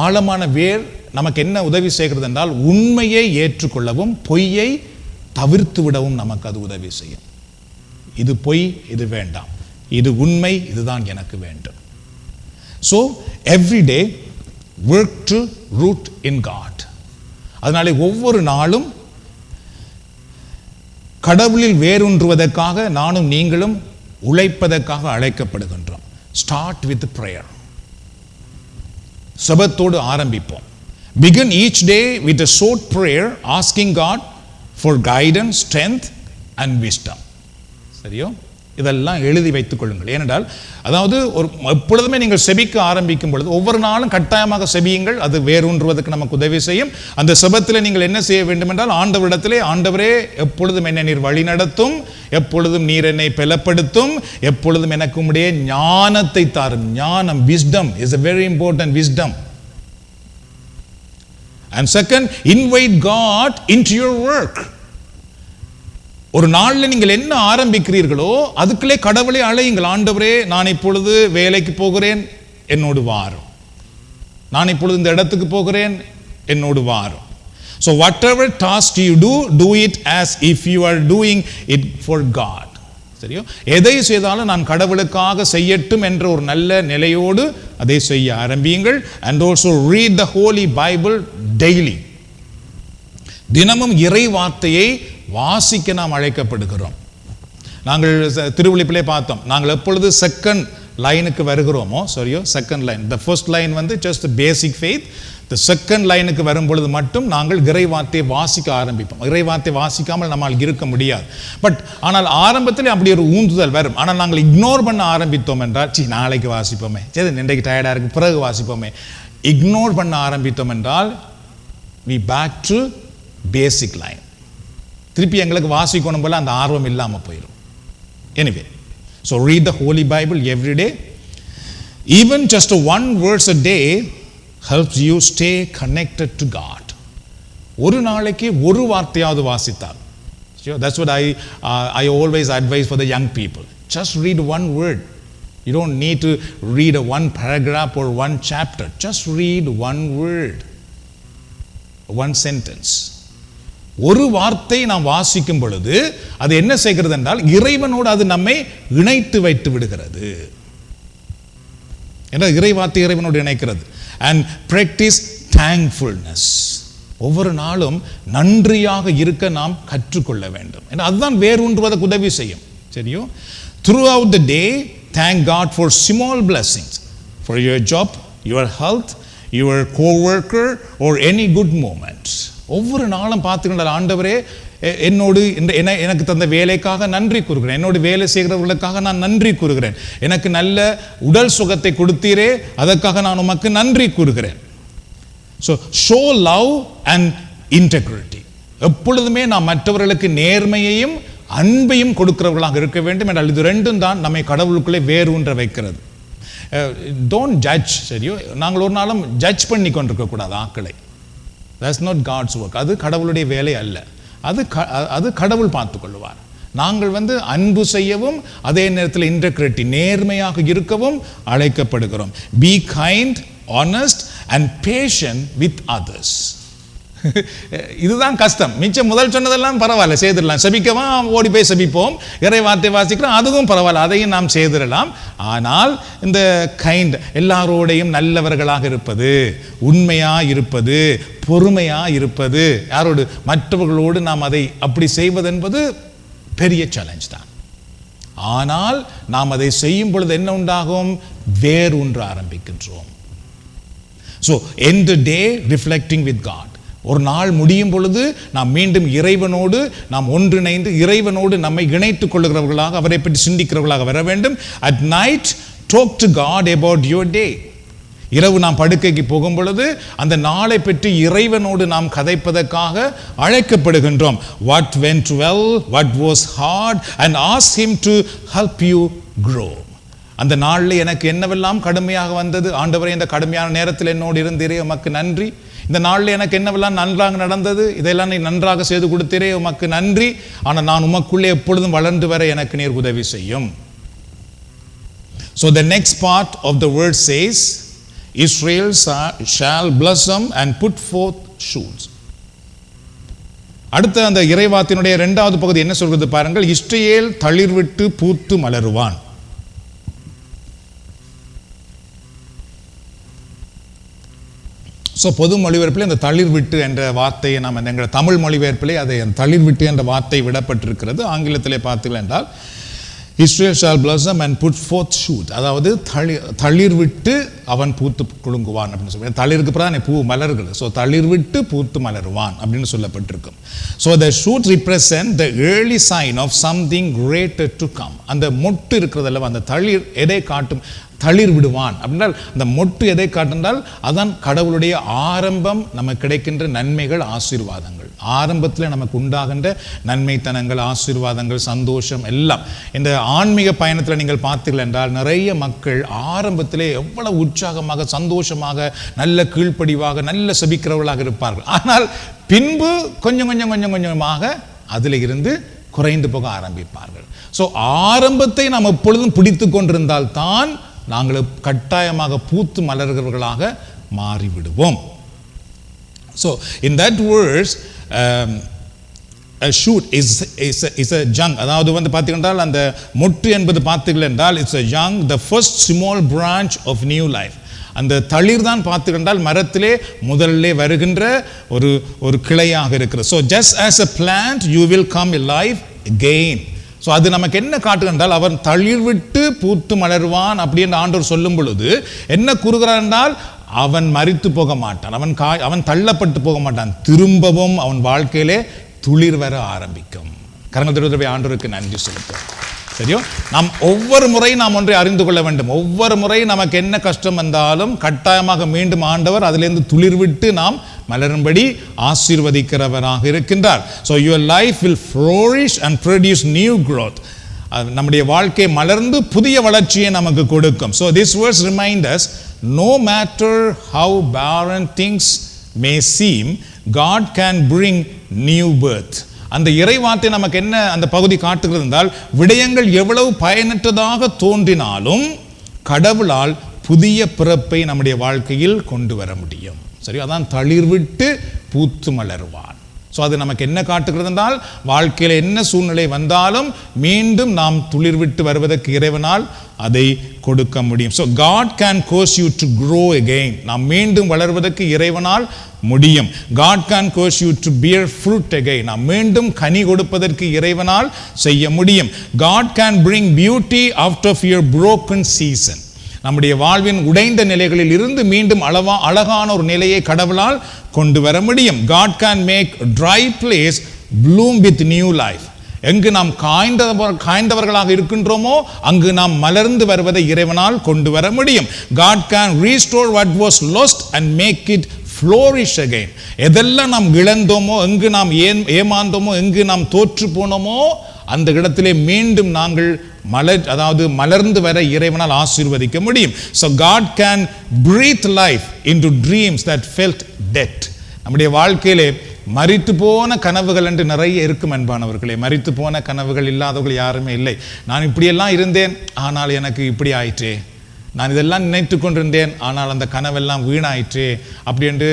ஆழமான வேர் நமக்கு என்ன உதவி செய்கிறது என்றால் உண்மையை ஏற்றுக்கொள்ளவும் பொய்யை தவிர்த்து விடவும் நமக்கு அது உதவி செய்யும். இது பொய், இது வேண்டாம், இது உண்மை, இதுதான் எனக்கு வேண்டும். So every day work to root in God. அதனாலே ஒவ்வொரு நாளும் கடவுளில் வேரூன்றுவதற்காக நானும் நீங்களும் உழைப்பதற்காக அழைக்கப்படுகின்றோம். Start with prayer. சபத்தோடு ஆரம்பிப்போம். Begin each day with a short prayer asking God for guidance, strength and wisdom. சரியோ? இதெல்லாம் எழுதி வைத்துக் கொள்ளுங்கள். ஏனென்றால் அதாவது எப்பொழுதுமே நீங்கள் செபிக்க ஆரம்பிக்கும் பொழுது ஒவ்வொரு நாளும் கட்டாயமாக செபியுங்கள். அது வேரூன்றுவதற்கு நமக்கு உதவி செய்யும். அந்த செபத்தில் நீங்கள் என்ன செய்ய வேண்டும் என்றால், ஆண்டவரிடத்திலே, ஆண்டவரே எப்பொழுதும் என்னை நீர் வழி நடத்தும், எப்பொழுதும் நீர் என்னை பலப்படுத்தும், எப்பொழுதும் எனக்கு உம்முடைய ஞானத்தை தாரும். ஞானம், wisdom is a very important wisdom. And second, invite God into your work. ஒரு நாளில் நீங்கள் என்ன ஆரம்பிக்கிறீர்களோ அதுக்குள்ளே கடவுளை அழையுங்கள். ஆண்டவரே, நான் இப்பொழுது வேலைக்கு போகிறேன், என்னோடு வாரும். நான் இப்பொழுது இந்த இடத்துக்கு போகிறேன், என்னோடு வாரும். So whatever task you do it as if you are doing it for God. சரியோ? எதை செய்தாலும் நான் கடவுளுக்காக செய்யட்டும் என்ற ஒரு நல்ல நிலையோடு அதை செய்ய ஆரம்பியுங்கள். And also read the Holy Bible daily. தினமும் இறை வார்த்தையை வாசிக்க நாம் அழைக்கப்படுகிறோம். நாங்கள் திருவிழிப்பிலே பார்த்தோம், நாங்கள் எப்பொழுது செகண்ட் லைனுக்கு வருகிறோமோ, சரியோ, second line, the first line வந்து just basic faith. The second லைனுக்கு வரும்பொழுது மட்டும் நாங்கள் இறை வார்த்தையை வாசிக்க ஆரம்பிப்போம். இறை வார்த்தை வாசிக்காமல் நம்மால் இருக்க முடியாது. பட் ஆனால் ஆரம்பத்தில் அப்படி ஒரு ஊந்துதல் வரும். ஆனால் நாங்கள் இக்னோர் பண்ண ஆரம்பித்தோம் என்றால், நாளைக்கு வாசிப்போமே, சரி இன்றைக்கு டயர்டாக இருக்கு, பிறகு வாசிப்போமே, இக்னோர் பண்ண ஆரம்பித்தோம் என்றால் we back to basic line. திருப்பி எங்களுக்கு வாசிக்கணும் போல அந்த ஆர்வம் இல்லாமல் போயிடும். Anyway, so read the Holy Bible every day. Even just one verse a day helps you stay connected to God. ஒரு நாளைக்கு ஒரு வார்த்தையாவது வாசித்தால், that's what I always advise for the young people. Just read one word. You don't need to read one paragraph or one chapter. Just read one word, one sentence. ஒரு வார்த்தை நாம் வாசிக்கும் பொழுது அது என்ன செய்கிறது என்றால், இறைவனோடு அது நம்மை இணைத்து வைத்து விடுகிறது. ஏன்னா இறை வார்த்தை இறைவனோடு இணைக்கிறது. And practice thankfulness. ஒவ்வொரு நாளும் நன்றியாக இருக்க நாம் கற்றுக்கொள்ள வேண்டும். ஏன்னா அதுதான் வேரூன்றுவதற்கு உதவி செய்யும். சரியோ? Throughout the day, thank God for small blessings, for your job, your health, your co-worker or any good moment. ஒவ்வொரு நாளும் பார்த்துக்கின்ற ஆண்டவரே, என்னோடு எனக்கு தந்த வேலைக்காக நன்றி கூறுகிறேன், என்னோடு வேலை செய்கிறவர்களுக்காக நான் நன்றி கூறுகிறேன், எனக்கு நல்ல உடல் சுகத்தை கொடுத்தீரே அதற்காக நான் உமக்கு நன்றி கூறுகிறேன். So show love and integrity. எப்பொழுதுமே நாம் மற்றவர்களுக்கு நேர்மையையும் அன்பையும் கொடுக்கிறவர்களாக இருக்க வேண்டும் என்றால் இது ரெண்டும் தான் நம்மை கடவுளுக்குள்ளே வேரூன்ற வைக்கிறது. Don't judge. சரியோ? நாங்கள் ஒரு நாளும் ஜட்ஜ் பண்ணி கொண்டிருக்க கூடாது ஆக்களை. That's not God's work. அது கடவுளுடைய வேலை அல்ல. அது கடவுள் பார்த்து கொள்வார். நாங்கள் அன்பு செய்யவும் அதே நேரத்தில் இன்டெகிரிட்டி, நேர்மையாக இருக்கவும் அழைக்கப்படுகிறோம். Be kind, honest and patient with others. இதுதான் கஷ்டம். மிச்சம் முதல் சொன்னதெல்லாம் பரவாயில்ல, செய்திடலாம். செபிக்கவா ஓடி போய் செபிப்போம், இறை வார்த்தை வாசிக்கிறோம், அதுவும் பரவாயில்ல, அதையும் நாம் செய்திடலாம். ஆனால் இந்த கைண்ட், எல்லாரோடையும் நல்லவர்களாக இருப்பது, உண்மையா இருப்பது, பொறுமையா இருப்பது, யாரோடு மற்றவர்களோடு நாம் அதை அப்படி செய்வது என்பது பெரிய சேலஞ்ச் தான். ஆனால் நாம் அதை செய்யும் பொழுது என்ன உண்டாகும்? வேரூன்ற ஆரம்பிக்கின்றோம். So end the day reflecting with God. ஒரு நாள் முடியும் பொழுது நாம் மீண்டும் இறைவனோடு நாம் ஒன்றிணைந்து இறைவனோடு நம்மை இணைத்துக் கொள்ளுகிறவர்களாக, அவரை பற்றி சிந்திக்கிறவர்களாக வர வேண்டும். At night talk to God about your day. இரவு நாம் படுக்கைக்கு போகும் பொழுது அந்த நாளை பற்றி இறைவனோடு நாம் கதைப்பதற்காக அழைக்கப்படுகின்றோம். What went well, what was hard and ask him to help you grow. அந்த நாளில் எனக்கு என்னவெல்லாம் கடுமையாக வந்தது, ஆண்டவரே இந்த கடுமையான நேரத்தில் என்னோடு இருந்தீரே உமக்கு நன்றி. இந்த நாளில் எனக்கு என்னவெல்லாம் நன்றாக நடந்தது, இதெல்லாம் நீ நன்றாக செய்து கொடுத்தீரே உமக்கு நன்றி. ஆனால் நான் உமக்குள்ளே எப்பொழுதும் வளர்ந்து வர எனக்கு நீர் உதவி செய்யும். So the next part of the word says, Israel shall blossom and put forth shoots. அடுத்த அந்த இறைவாத்தினுடைய இரண்டாவது பகுதி என்ன சொல்கிறது பாருங்கள். இஸ்ரவேல் தளிர்விட்டு பூத்து மலருவான். ஸோ பொது மொழிபெயர்ப்பில் இந்த தளிர்விட்டு என்ற வார்த்தையை நாம் எங்கள் தமிழ் மொழிபெயர்ப்பிலே அதை தளிர்விட்டு என்ற வார்த்தை விடப்பட்டிருக்கிறது. ஆங்கிலத்திலே பார்த்தீர்கள் என்றால் Israel shall blossom and put forth shoot. அதாவது தளிர் விட்டு அவன் பூத்து குலுங்குவான் அப்படின்னு சொல்லுவாங்க. தளிருக்கு பிறகு பூ மலர்கள். ஸோ தளிர் விட்டு பூத்து மலருவான் அப்படின்னு சொல்லப்பட்டிருக்கும். So the shoot represent the early sign of something greater to come. அந்த மொட்டு இருக்கிறதல்ல, அந்த தளிர் எதை காட்டும்? தளிர் விடுவான் அப்படின்றால் அந்த மொட்டு எதை காட்டுன்றால் அதான் கடவுளுடைய ஆரம்பம், நமக்கு கிடைக்கின்ற நன்மைகள், ஆசீர்வாதங்கள். ஆரம்பத்தில் நமக்கு உண்டாகின்ற நன்மைத்தனங்கள், ஆசீர்வாதங்கள், சந்தோஷம் எல்லாம். இந்த ஆன்மீக பயணத்தில் நீங்கள் பார்த்தீர்கள் என்றால் நிறைய மக்கள் ஆரம்பத்திலே எவ்வளவு உற்சாகமாக, சந்தோஷமாக, நல்ல கீழ்ப்படிவாக, நல்ல செபிக்கிறவர்களாக இருப்பார்கள். ஆனால் பின்பு கொஞ்சம் கொஞ்சம் கொஞ்சம் கொஞ்சமாக அதில் இருந்து குறைந்து போக ஆரம்பிப்பார்கள். ஸோ ஆரம்பத்தை நாம் எப்பொழுதும் பிடித்து கொண்டிருந்தால் தான் நாங்கள் கட்டாயமாக பூத்து மலர்கிறவர்களாக மாறிவிடுவோம். So in that verse a shoot is a young, அதாவது வந்து பார்த்தீங்கன்னா அந்த மொட்டு என்பது பார்த்தீர்கள் என்றால் it's a young, the first small branch of new life. அந்த தளிர் தான் பார்த்துக்கின்றால் மரத்திலே முதல்ல வருகின்ற ஒரு கிளையாக இருக்கிறது. So just as a plant you will come alive again. So அது நமக்கு என்ன காட்டுகின்றால் அவன் தளிர் விட்டு பூத்து மலருவான் அப்படின்னு ஆண்டவர் சொல்லும் பொழுது என்ன கூறுகிறார் என்றால் அவன் மரித்து போக மாட்டான், அவன் தள்ளப்பட்டு போக மாட்டான், திரும்பவும் அவன் வாழ்க்கையிலே துளிர் வர ஆரம்பிக்கும். கரங்கள் தருவதற்கு ஆண்டவருக்கு நன்றி செலுத்தும். சரியோ, நாம் ஒவ்வொரு முறை நாம் ஒன்றை அறிந்து கொள்ள வேண்டும். ஒவ்வொரு முறை நமக்கு என்ன கஷ்டம் வந்தாலும் கட்டாயமாக மீண்டும் ஆண்டவர் அதிலிருந்து துளிர் விட்டு நாம் மலரும்படி ஆசீர்வதிக்கிறவராக இருக்கின்றார். So your life will flourish and produce new growth. நம்முடைய வாழ்க்கை மலர்ந்து புதிய வளர்ச்சியை நமக்கு கொடுக்கும். So this verse reminds us, no matter how barren things may seem, God can bring new birth. அந்த இறைவார்த்தை நமக்கு என்ன அந்த பகுதி காட்டுகிறது என்றால் விடயங்கள் எவ்வளவு பயனற்றதாக தோன்றினாலும் கடவுளால் புதிய பிறப்பை நம்முடைய வாழ்க்கையில் கொண்டு வர முடியும். சரி, அதான் தளிர் விட்டு பூத்து மலருவான். ஸோ அது நமக்கு என்ன காட்டுகிறது என்றால் வாழ்க்கையில் என்ன சூழ்நிலை வந்தாலும் மீண்டும் நாம் துளிர் விட்டு வருவதற்கு இறைவனால் அதை கொடுக்க முடியும். So God can cause you to grow again. நாம் மீண்டும் வளர்வதற்கு இறைவனால் முடியும். God can cause you to bear fruit again. நாம் மீண்டும் கனி கொடுப்பதற்கு இறைவனால் செய்ய முடியும். God can bring beauty out of your broken season. நம்முடைய வாழ்வின் உடைந்த நிலைகளில் இருந்து மீண்டும் அழகான ஒரு நிலையை கடவுளால் கொண்டு வர முடியும். God can make a dry place bloom with new life. எங்கு நாம் காய்ந்தவர்களாக இருக்கின்றோமோ அங்கு நாம் மலர்ந்து வருவதை இறைவனால் கொண்டு வர முடியும். God can restore what was lost and make it flourish again. எதெல்லாம் நாம் இழந்தோமோ, எங்கு நாம் ஏமாந்தோமோ, எங்கு நாம் தோற்று போனோமோ அந்த இடத்திலே மீண்டும் நாங்கள் மலர்ந்து வர இறைவனால் ஆசீர்வதிக்க முடியும். So God can breathe life into dreams that felt dead. நம்முடைய வாழ்க்கையிலே மரித்து போன கனவுகள் என்று நிறைய இருக்கும் அன்பானவர்களே. மரித்து போன கனவுகள் இல்லாதவர்கள் யாருமே இல்லை. நான் இப்படியெல்லாம் இருந்தேன், ஆனால் எனக்கு இப்படி ஆயிற்றே. நான் இதெல்லாம் நினைத்து கொண்டிருந்தேன், ஆனால் அந்த கனவெல்லாம் வீணாயிற்றே அப்படி என்று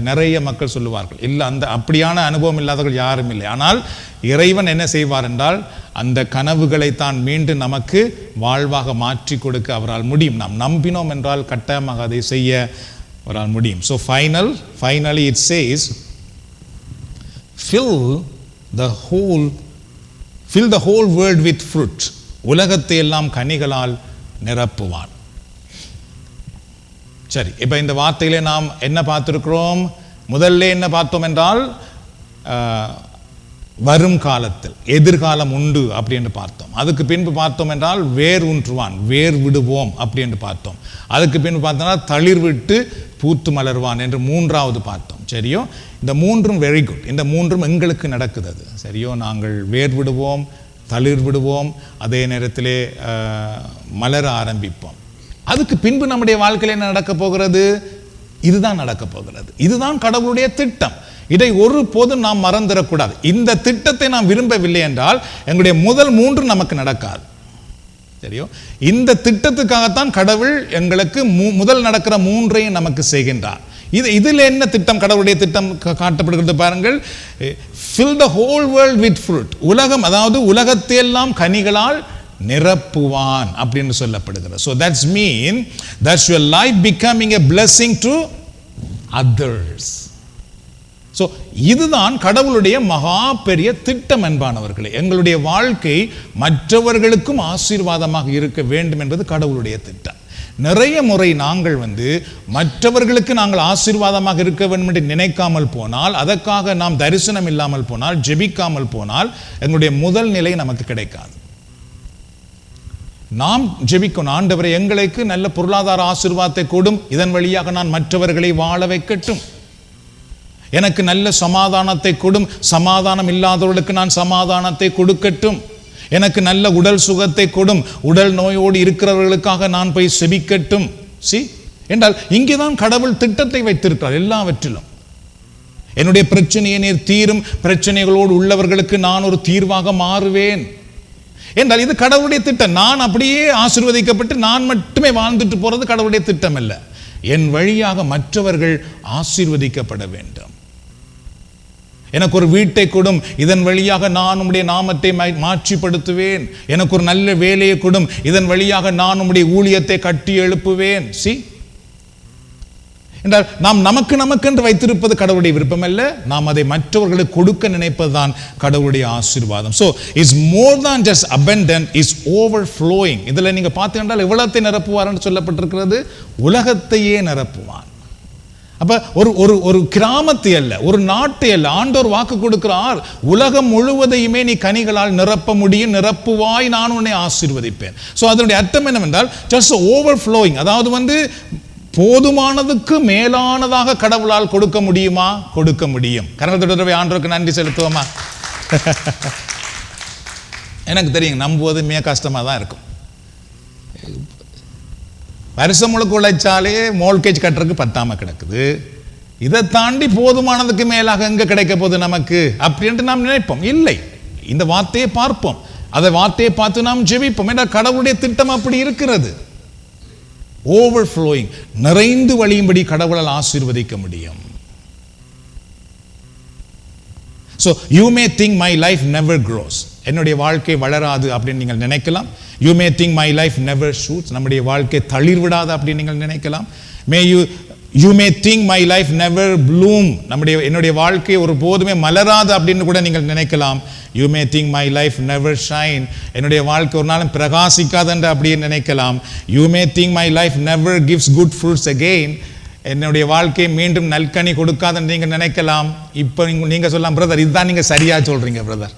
நிறைய மக்கள் சொல்லுவார்கள். இல்லை, அப்படியான அனுபவம் இல்லாதவர்கள் யாரும் இல்லை. ஆனால் இறைவன் என்ன செய்வார் என்றால் அந்த கனவுகளை தான் மீண்டும் நமக்கு வாழ்வாக மாற்றி கொடுக்க அவரால் முடியும். நாம் நம்பினோம் என்றால் கட்டாயமாக அதை செய்ய அவரால் முடியும். So finally it says, fill the whole world with fruit. உலகத்தை எல்லாம் கனிகளால் நிரப்புவான். சரி, இப்போ இந்த வார்த்தையிலே நாம் என்ன பார்த்திருக்கிறோம்? முதல்ல என்ன பார்த்தோம் என்றால் வரும் காலத்தில் எதிர்காலம் உண்டு அப்படி என்று பார்த்தோம். அதுக்கு பின்பு பார்த்தோம் என்றால் வேர் ஊன்றுவான், வேர் விடுவோம் அப்படி என்று பார்த்தோம். அதுக்கு பின்பு பார்த்தோம்னா தளிர் விட்டு பூத்து மலர்வான் என்று மூன்றாவது பார்த்தோம். சரியோ, இந்த மூன்றும் வெரி குட். இந்த மூன்றும் எங்களுக்கு நடக்குது. அது சரியோ, நாங்கள் வேர் விடுவோம், தளிர் விடுவோம், அதே நேரத்திலே மலர ஆரம்பிப்போம். அதுக்கு பின்பு நம்முடைய வாழ்க்கையில் என்ன நடக்க போகிறது? இதுதான் நடக்க போகிறது. இதுதான் கடவுளுடைய திட்டம். இதை ஒரு போதும் நாம் மறந்துடக்கூடாது. இந்த திட்டத்தை நாம் விரும்பவில்லை என்றால் எங்களுடைய முதல் மூன்று நமக்கு நடக்காது. தெரியும், இந்த திட்டத்துக்காகத்தான் கடவுள் எங்களுக்கு முதல் நடக்கிற மூன்றையும் நமக்கு செய்கின்றார். இதில் என்ன திட்டம்? கடவுளுடைய திட்டம் காட்டப்படுகிறது பாருங்கள். fill the whole world with fruit. உலகம், அதாவது உலகத்தை எல்லாம் கனிகளால் நிரப்புவான் அப்படின்னு சொல்லப்படுகிறது. So that's mean that's your life becoming a blessing to others. So இதுதான் கடவுளுடைய மகா பெரிய திட்டம் என்பானவர்களே. எங்களுடைய வாழ்க்கை மற்றவர்களுக்கும் ஆசீர்வாதமாக இருக்க வேண்டும் என்பது கடவுளுடைய திட்டம். நிறைய முறை நாங்கள் மற்றவர்களுக்கு நாங்கள் ஆசீர்வாதமாக இருக்க வேண்டும் என்று நினைக்காமல் போனால், அதற்காக நாம் தரிசனம் இல்லாமல் போனால், ஜெபிக்காமல் போனால் எங்களுடைய முதல் நிலை நமக்கு கிடைக்காது. நாம் ஜெபிக்கணும், ஆண்டவரே எங்களுக்கு நல்ல பொருளாதார ஆசீர்வாதத்தை கொடும், இதன் வழியாக நான் மற்றவர்களை வாழ வைக்கட்டும். எனக்கு நல்ல சமாதானத்தை கொடும், சமாதானம் இல்லாதவர்களுக்கு நான் சமாதானத்தை கொடுக்கட்டும். எனக்கு நல்ல உடல் சுகத்தை கொடும், உடல் நோயோடு இருக்கிறவர்களுக்காக நான் போய் செபிக்கட்டும். என்றால் இங்கேதான் கடவுள் திட்டத்தை வைத்திருக்கிறார். எல்லாவற்றிலும் என்னுடைய பிரச்சனையை நீர் தீரும், பிரச்சனைகளோடு உள்ளவர்களுக்கு நான் ஒரு தீர்வாக மாறுவேன் என்றால் இது கடவுளுடைய திட்டம். நான் அப்படியே ஆசீர்வதிக்கப்பட்டு நான் மட்டுமே வாழ்ந்துட்டு போறது கடவுளுடைய திட்டம் அல்ல. என் வழியாக மற்றவர்கள் ஆசீர்வதிக்கப்பட வேண்டும். எனக்கு ஒரு வீட்டை கொடும், இதன் வழியாக நான் உம்முடைய நாமத்தை மாட்சிப்படுத்துவேன். எனக்கு ஒரு நல்ல வேலையை கொடும், இதன் வழியாக நான் உம்முடைய ஊழியத்தை கட்டி எழுப்புவேன். என்றால் நாம் நமக்கென்று வைத்திருப்பது கடவுளுடைய விருப்பம் அல்ல, நாம் அதை மற்றவர்களுக்கு கொடுக்க நினைப்பதுதான் கடவுளுடைய ஆசீர்வாதம். So is more than just abundant, is overflowing. இதில் நீங்க பார்த்தீங்கன்னா எவ்வளத்தை நிரப்புவார் என்று சொல்லப்பட்டிருக்கிறது, உலகத்தையே நிரப்புவான். அப்ப ஒரு கிராமத்தை அல்ல, ஒரு நாட்டை அல்ல, ஆண்டவர் வாக்கு கொடுக்கிறார், உலகம் முழுவதையுமே நீ கனிகளால் நிரப்ப முடியும், நிரப்புவாய், நான் உன்னை ஆசீர்வதிப்பேன். ஸோ அதனுடைய அர்த்தம் என்னவென்றால் ஜஸ்ட் ஓவர்ஃப்ளோயிங், அதாவது போதுமானதுக்கு மேலானதாக கடவுளால் கொடுக்க முடியுமா? கொடுக்க முடியும். கரங்களை ஆண்டவருக்கு நன்றி செலுத்துவோமா? எனக்கு தெரியும், நம்புவது மிக கஷ்டமாக தான் இருக்கும். வருஷம் முழுக்க உழைச்சாலே மோல்கேஜ் கட்டுறதுக்கு பத்தாம கிடக்குது. இதை தாண்டி போதுமானதுக்கு மேலாக எங்க கிடைக்க போகுது நமக்கு அப்படின்ட்டு நாம் நினைப்போம். இல்லை, இந்த வார்த்தையை பார்ப்போம், அதை வார்த்தையை பார்த்து நாம் ஜெபிப்போம். ஏன்னா கடவுளுடைய திட்டம் அப்படி இருக்கிறது. ஓவர்ஃப்ளோயிங், நிறைந்து வழியும்படி கடவுளால் ஆசீர்வதிக்க முடியும். So you may think my life never grows, என்னுடைய வாழ்க்கை வளராது அப்படின்னு நீங்கள் நினைக்கலாம். You may think my life never shoots, நம்முடைய வாழ்க்கை தளிர் விடாது அப்படின்னு நீங்கள் நினைக்கலாம். You may think my life never bloom, என்னுடைய வாழ்க்கை ஒரு போதுமே மலராது அப்படின்னு கூட நீங்கள் நினைக்கலாம். You may think my life never shine, என்னுடைய வாழ்க்கை ஒரு நாளும் பிரகாசிக்காதென்று அப்படின்னு நினைக்கலாம். You may think my life never gives good fruits again, என்னுடைய வாழ்க்கை மீண்டும் நல்கனி கொடுக்காதுன்னு நீங்கள் நினைக்கலாம். இப்போ நீங்க சொல்லலாம், பிரதர் இதுதான் நீங்க சரியா சொல்றீங்க பிரதர்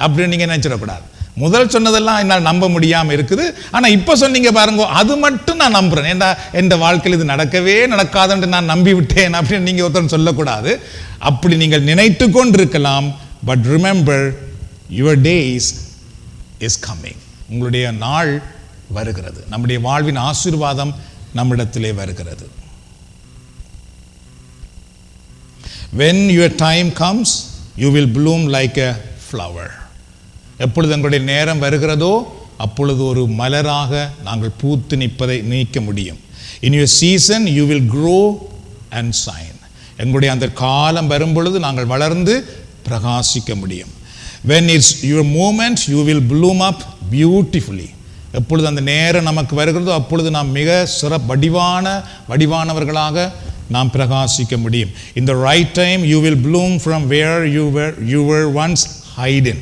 அப்படின்னு நீங்க நினைச்சிடக்கூடாது. முதல் சொன்னதெல்லாம் என்னால் நம்ப முடியாமல் இருக்குது, ஆனால் இப்போ சொன்னீங்க பாருங்க, அது மட்டும் நான் நம்புறேன். ஏன்னா என் வாழ்க்கையில் இது நடக்கவே நடக்காதுன்னு நான் நம்பி விட்டேன் அப்படின்னு நீங்கள் ஒருத்தர் சொல்லக்கூடாது. அப்படி நீங்கள் நினைத்து கொண்டிருக்கலாம். But remember, your days is coming, உங்களுடைய நாள் வருகிறது. நம்முடைய வாழ்வின் ஆசீர்வாதம் நம்மிடத்திலே வருகிறது. When your time comes, you will bloom like a flower. எப்பொழுது எங்களுடைய நேரம் வருகிறதோ அப்பொழுது ஒரு மலராக நாங்கள் பூத்து நிற்பதை நீக்க முடியும். In your season you will grow and shine. எங்களுடைய அந்த காலம் வரும் பொழுது நாங்கள் வளர்ந்து பிரகாசிக்க முடியும். When it's your moment, you will bloom up beautifully. எப்பொழுது அந்த நேரம் நமக்கு வருகிறதோ அப்பொழுது நாம் மிக வடிவானவர்களாக நாம் பிரகாசிக்க முடியும். In the right time you will bloom from where you were once hidden.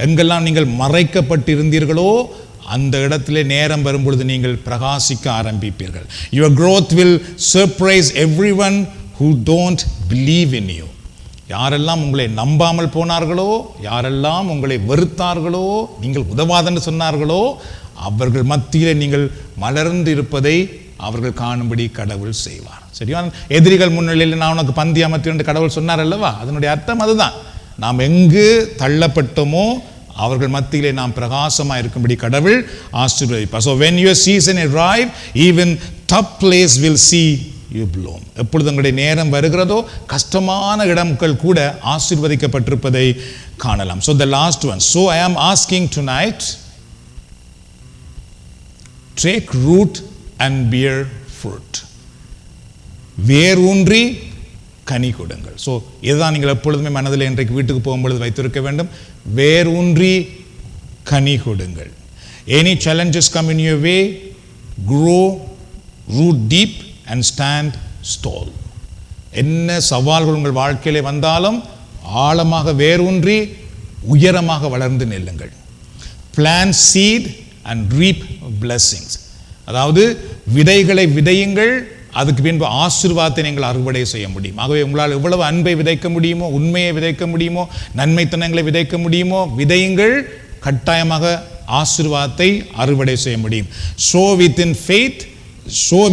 எங்கெல்லாம் நீங்கள் மறைக்கப்பட்டிருந்தீர்களோ அந்த இடத்திலே நேரம் வரும்பொழுது நீங்கள் பிரகாசிக்க ஆரம்பிப்பீர்கள். Your growth will surprise everyone who don't believe in you. யாரெல்லாம் உங்களை நம்பாமல் போனார்களோ, யாரெல்லாம் உங்களை வெறுத்தார்களோ, நீங்கள் உதவாதென்று சொன்னார்களோ, அவர்கள் மத்தியிலே நீங்கள் மலர்ந்து இருப்பதை அவர்கள் காணும்படி கடவுள் செய்வார். சரியா? எதிரிகள் முன்னிலையில் நான் உனக்கு பந்தி அமர்த்தி என்று கடவுள் சொன்னார் அல்லவா? அதனுடைய அர்த்தம் அதுதான். நாம் எங்கு தள்ளப்பட்டோமோ அவர்கள் மத்தியிலே நாம் பிரகாசமாக இருக்கும்படி கடவுள் ஆசீர்வதிப்பார். So when your season arrive, even tough place will see you bloom. எப்பொழுது உங்களுடைய நேரம் வருகிறதோ கஷ்டமான இடங்கள் கூட ஆசீர்வதிக்கப்பட்டிருப்பதை காணலாம். So the last one. So I am asking tonight, take root and bear fruit. வேரூன்றி கனி கொடுங்கள். ஸோ இதுதான் நீங்கள் எப்பொழுதுமே மனதில் இன்றைக்கு வீட்டுக்கு போகும்பொழுது வைத்திருக்க வேண்டும். வேரூன்றி கனி கொடுங்கள். Any challenges come in your way, grow, root deep and stand tall. என்ன சவால்கள் உங்கள் வாழ்க்கையிலே வந்தாலும் ஆழமாக வேரூன்றி உயரமாக வளர்ந்து நில்லுங்கள். Plant seed and reap blessings. அதாவது விதைகளை விதையுங்கள், அதுக்கு பின்பு ஆசீர்வாதத்தை நீங்கள் அறுவடை செய்ய முடியும். ஆகவே உங்களால் எவ்வளவு அன்பை விதைக்க முடியுமோ, உண்மையை விதைக்க முடியுமோ, நன்மைத்தனங்களை விதைக்க முடியுமோ விதையுங்கள். கட்டாயமாக ஆசீர்வாதத்தை அறுவடை செய்ய முடியும். sow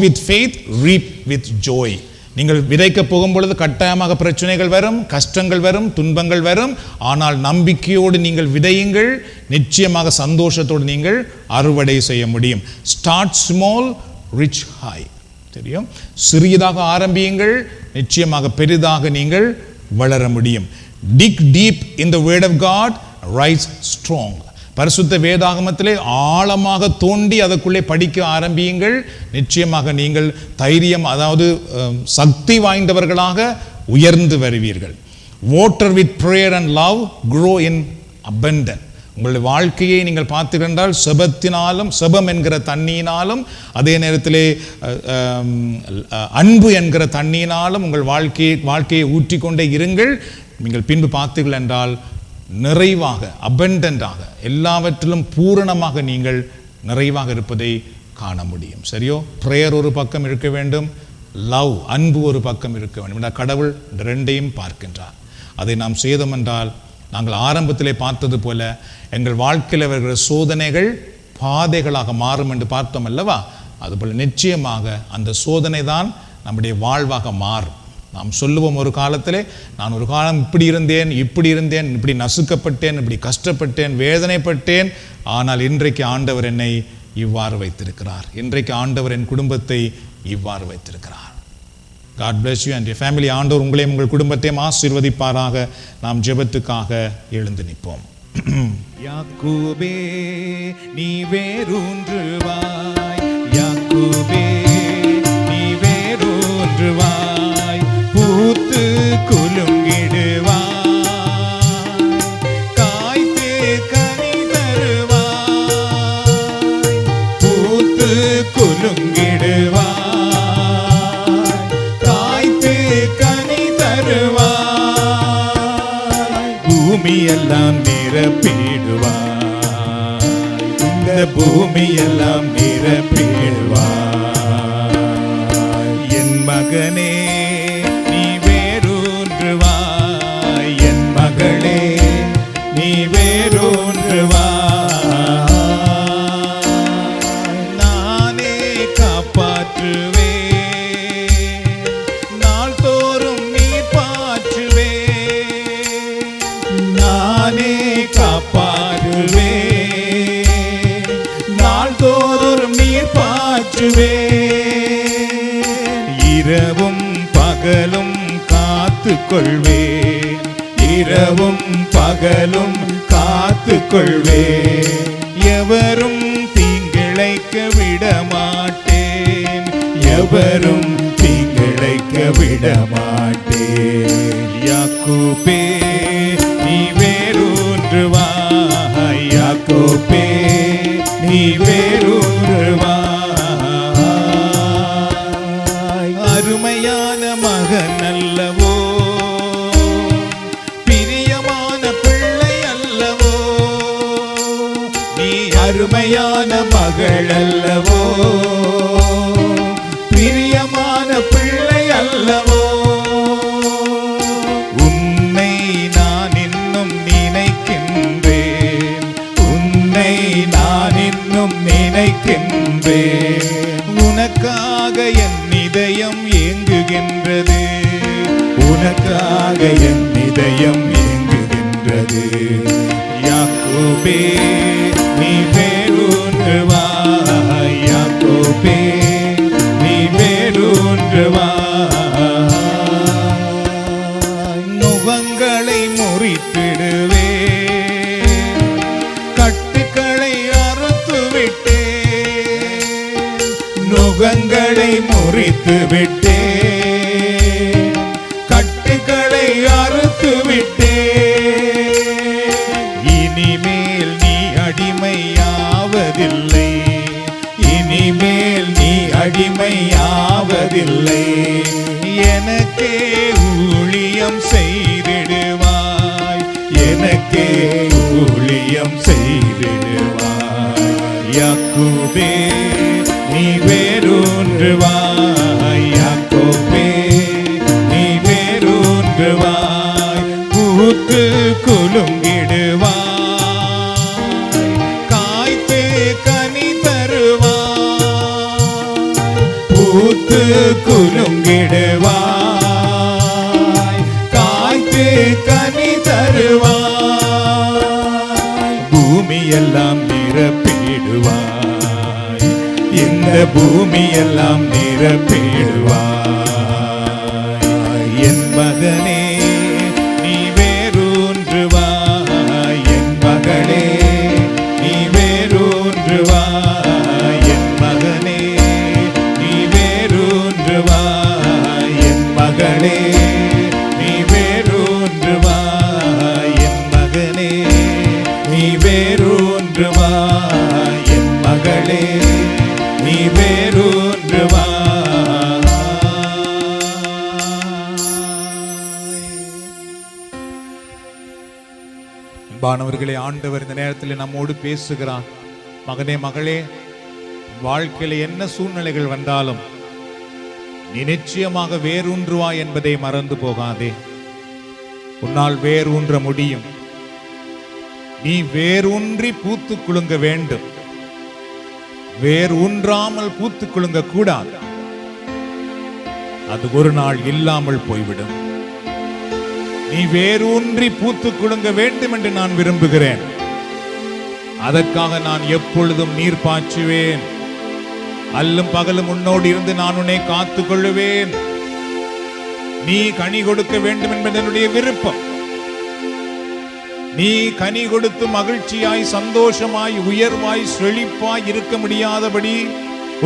with faith, reap with joy. நீங்கள் விதைக்க போகும் பொழுது கட்டாயமாக பிரச்சனைகள் வரும், கஷ்டங்கள் வரும், துன்பங்கள் வரும். ஆனால் நம்பிக்கையோடு நீங்கள் விதையுங்கள், நிச்சயமாக சந்தோஷத்தோடு நீங்கள் அறுவடை செய்ய முடியும். Start small, reach high. தெரியும், சிறியதாக ஆரம்பியுங்கள், நிச்சயமாக பெரிதாக நீங்கள் வளர முடியும். Dig deep in the word of God, rise strong. பரிசுத்த வேதாகமத்திலே ஆழமாக தோண்டி அதற்குள்ளே படிக்க ஆரம்பியுங்கள். நிச்சயமாக நீங்கள் தைரியம், அதாவது சக்தி வாய்ந்தவர்களாக உயர்ந்து வருவீர்கள். Water with prayer and love, grow in abundance. உங்களுடைய வாழ்க்கையை நீங்கள் பார்த்துக்கொண்டால் செபம் என்கிற தண்ணியினாலும், அதே நேரத்திலே அன்பு என்கிற தண்ணியினாலும் உங்கள் வாழ்க்கையை ஊற்றிக்கொண்டே இருங்கள். நீங்கள் பின்பு பார்த்தீர்கள் என்றால் நிறைவாக, அபண்டன்டாக, எல்லாவற்றிலும் பூரணமாக நீங்கள் நிறைவாக இருப்பதை காண முடியும். சரியோ? பிரேயர் ஒரு பக்கம் இருக்க வேண்டும், லவ், அன்பு ஒரு பக்கம் இருக்க வேண்டும். கடவுள் ரெண்டையும் பார்க்கின்றார். அதை நாம் செய்தோம் என்றால் நாங்கள் ஆரம்பத்திலே பார்த்தது போல எங்கள் வாழ்க்கையில் வருகிற சோதனைகள் பாதைகளாக மாறும் என்று பார்த்தோம் அல்லவா? அதுபோல் நிச்சயமாக அந்த சோதனை தான் நம்முடைய வாழ்வாக மாறும். நாம் சொல்லுவோம், ஒரு காலத்திலே நான் ஒரு காலம் இப்படி இருந்தேன், இப்படி நசுக்கப்பட்டேன், இப்படி கஷ்டப்பட்டேன், வேதனைப்பட்டேன். ஆனால் இன்றைக்கு ஆண்டவர் என்னை இவ்வாறு வைத்திருக்கிறார். இன்றைக்கு ஆண்டவர் என் குடும்பத்தை இவ்வாறு வைத்திருக்கிறார். God bless you and your family. ஆண்டவர் உங்களையும் உங்கள் குடும்பத்தையும் ஆசீர்வதிப்பாராக. நாம் ஜெபத்துக்காக எழுந்து நிற்போம். யாக்கோபே நீ வேரூன்றுவாய், யாக்கோபே நீ வேரூன்றுவாய், பூத்து குலுங்கிடுவாய், காய்த்து கனி தருவாய், பூத்து குலுங்கிடுவாய், பூமியெல்லாம் நிரப்பிடுவாய், இந்த பூமியெல்லாம் நிரப்பிடுவாய். என் மகனே நீ வேரூன்றுவாய், என் மகளே நீ வேரூன்றுவாய், நானே காப்பாற்றுவேன், நாள்தோறும் நீர் பாய்ச்சுவேன், நானே காப்பாற்றுவேன், நாள்தோறும் நீர் பாய்ச்சுவேன், இரவும் பகலும் காத்துக்கொள்வேன், இரவும் பகலும் காத்துக்கொள்வேன், எவரும் தீங்கிழைக்க விடமாட்டேன், எவரும் தீங்கிழைக்க விடமாட்டேன். யாக்கோபே நீ வேரூன்றுவாய், யாக்கோபே நீ வேரூன்றுவாய். அருமையான மகன் அல்லவோ, பிரியமான பிள்ளை அல்லவோ, நீ அருமையான மகள் அல்லவோ, பிரியமான பிள்ளை அல்லவோ. உன்னை நான் இன்னும் நினைக்கின்றேன், உன்னை நான் இன்னும் நினைக்கின்றேன், உனக்காக என் இதயம் ஏங்குகின்றது, உனக்காக என் இதயம் ஏங்குகின்றது. யாக்கோபே நீ வேரூன்றுவாய், யாக்கோபே நீ வேரூன்றுவாய், நுகங்களை முறித்திடுவேன், கட்டுக்களை அறுத்து விட்டேன், நுகங்களை முறித்து விட்டேன், கட்டுக்களை அறுத்து விட்டேன். இனிமேல் நீ அடிமையாவதில்லை, இனிமேல் நீ அடிமையாவதில்லை, எனக்கே யாக்கோபே நீ வேரூன்றுவாய், யாக்கோபே நீ வேரூன்றுவாய், பூத்து குலுங்கிடுவாய், காய்த்து கனி தருவாய், பூத்து குலுங்கிடுவாய், காய்த்து கனி தருவாய், பூமியெல்லாம் நிரப்பிடுவாய், இந்த பூமியெல்லாம் நிரப்பிடுவாய். என் மகனே நீ வேரூன்றுவாய், என் மகளே நீ வேரூன்றுவாய், என் மகனே நீ வேரூன்றுவாய், என் மகளே நீ வேரூன்றுவாய், என் மகனே நீ வேரூன்றுவாய், என் மகளே நீ வேரூன்றுவாய். அன்பானவர்களே, ஆண்டவர் இந்த நேரத்தில் நம்மோடு பேசுகிறார். மகனே மகளே, வாழ்க்கையில் என்ன சூழ்நிலைகள் வந்தாலும் நீ நிச்சயமாக வேரூன்றுவாய் என்பதை மறந்து போகாதே. உன்னால் வேரூன்ற முடியும். நீ வேரூன்றி பூத்து குலுங்க வேண்டும். வேர் ஊன்றாமல் பூத்து குலுங்க கூடாது. அது ஒரு நாள் இல்லாமல் போய்விடும். நீ வேரூன்றி பூத்து குலுங்க வேண்டும் என்று நான் விரும்புகிறேன். அதற்காக நான் எப்பொழுதும் நீர் பாய்ச்சுவேன். அல்லும் பகலும் உன்னோடு இருந்து நான் உன்னை காத்துக் கொள்ளுவேன். நீ கனி கொடுக்க வேண்டும் என்பது என்னுடைய விருப்பம். நீ கனி கொடுத்து மகிழ்ச்சியாய், சந்தோஷமாய், உயர்வாய், செழிப்பாய் இருக்க முடியாதபடி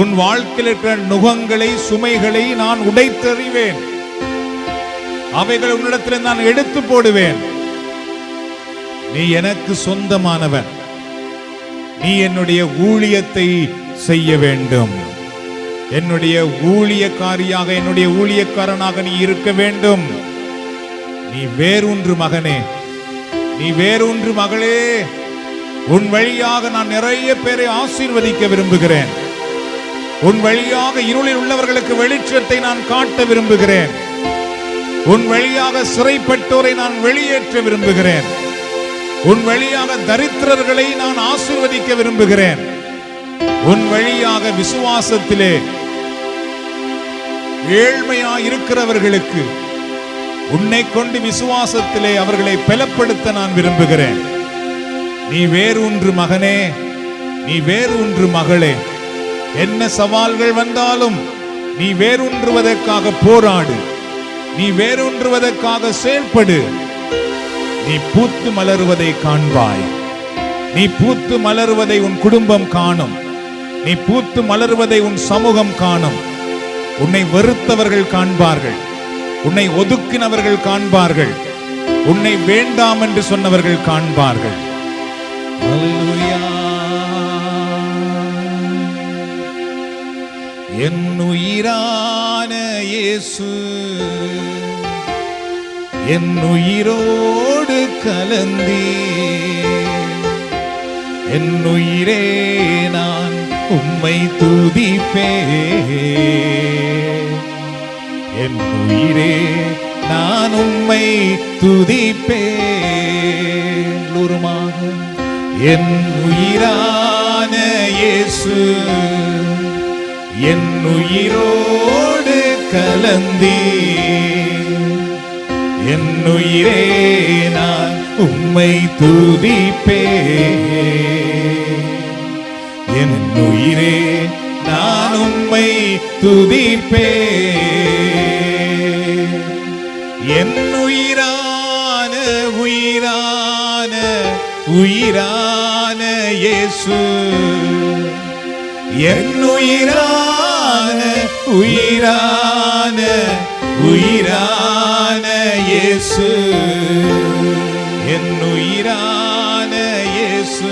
உன் வாழ்க்கையில் இருக்கிற நுகங்களை, சுமைகளை நான் உடைத்தறிவேன். அவைகளை உன்னிடத்தில் நான் எடுத்து போடுவேன். நீ எனக்கு சொந்தமானவன். நீ என்னுடைய ஊழியத்தை செய்ய வேண்டும். என்னுடைய ஊழியக்காரியாக, என்னுடைய ஊழியக்காரனாக நீ இருக்க வேண்டும். நீ வேரூன்று மகனே, நீ வேரூன்று மகளே. உன் வழியாக நான் நிறைய பேரை ஆசீர்வதிக்க விரும்புகிறேன். உன் வழியாக இருளில் உள்ளவர்களுக்கு வெளிச்சத்தை நான் காட்ட விரும்புகிறேன். உன் வழியாக சிறைப்பட்டோரை நான் வெளியேற்ற விரும்புகிறேன். உன் வழியாக தரித்திரர்களை நான் ஆசீர்வதிக்க விரும்புகிறேன். உன் வழியாக விசுவாசத்திலே ஏழ்மையாய் இருக்கிறவர்களுக்கு உன்னை கொண்டு விசுவாசத்திலே அவர்களை பலப்படுத்த நான் விரும்புகிறேன். நீ வேரூன்று மகனே, நீ வேரூன்று மகளே. என்ன சவால்கள் வந்தாலும் நீ வேரூன்றுவதற்காக போராடு. நீ வேரூன்றுவதற்காக செயல்படு. நீ பூத்து மலருவதை காண்பாய். நீ பூத்து மலருவதை உன் குடும்பம் காணும். நீ பூத்து மலருவதை உன் சமூகம் காணும். உன்னை வெறுத்தவர்கள் காண்பார்கள். உன்னை ஒதுக்கினவர்கள் காண்பார்கள். உன்னை வேண்டாம் என்று சொன்னவர்கள் காண்பார்கள். அல்லேலூயா. என் உயிரான இயேசு என் உயிரோடு கலந்தே, என் உயிரே நான் உம்மை துதிப்பேன். என் உயிரே நான் உம்மை துதிப்பேன். ஒருமாக என் உயிரான இயேசு என் உயிரோடு கலந்தே, என் உயிரே நான் உம்மை துதிப்பேன். என் உயிரே நான் உம்மை துதிப்பேன். என் உயிரான உயிரான உயிரான இயேசு, என் உயிரான உயிரான உயிரான இயேசு, என் உயிரான இயேசு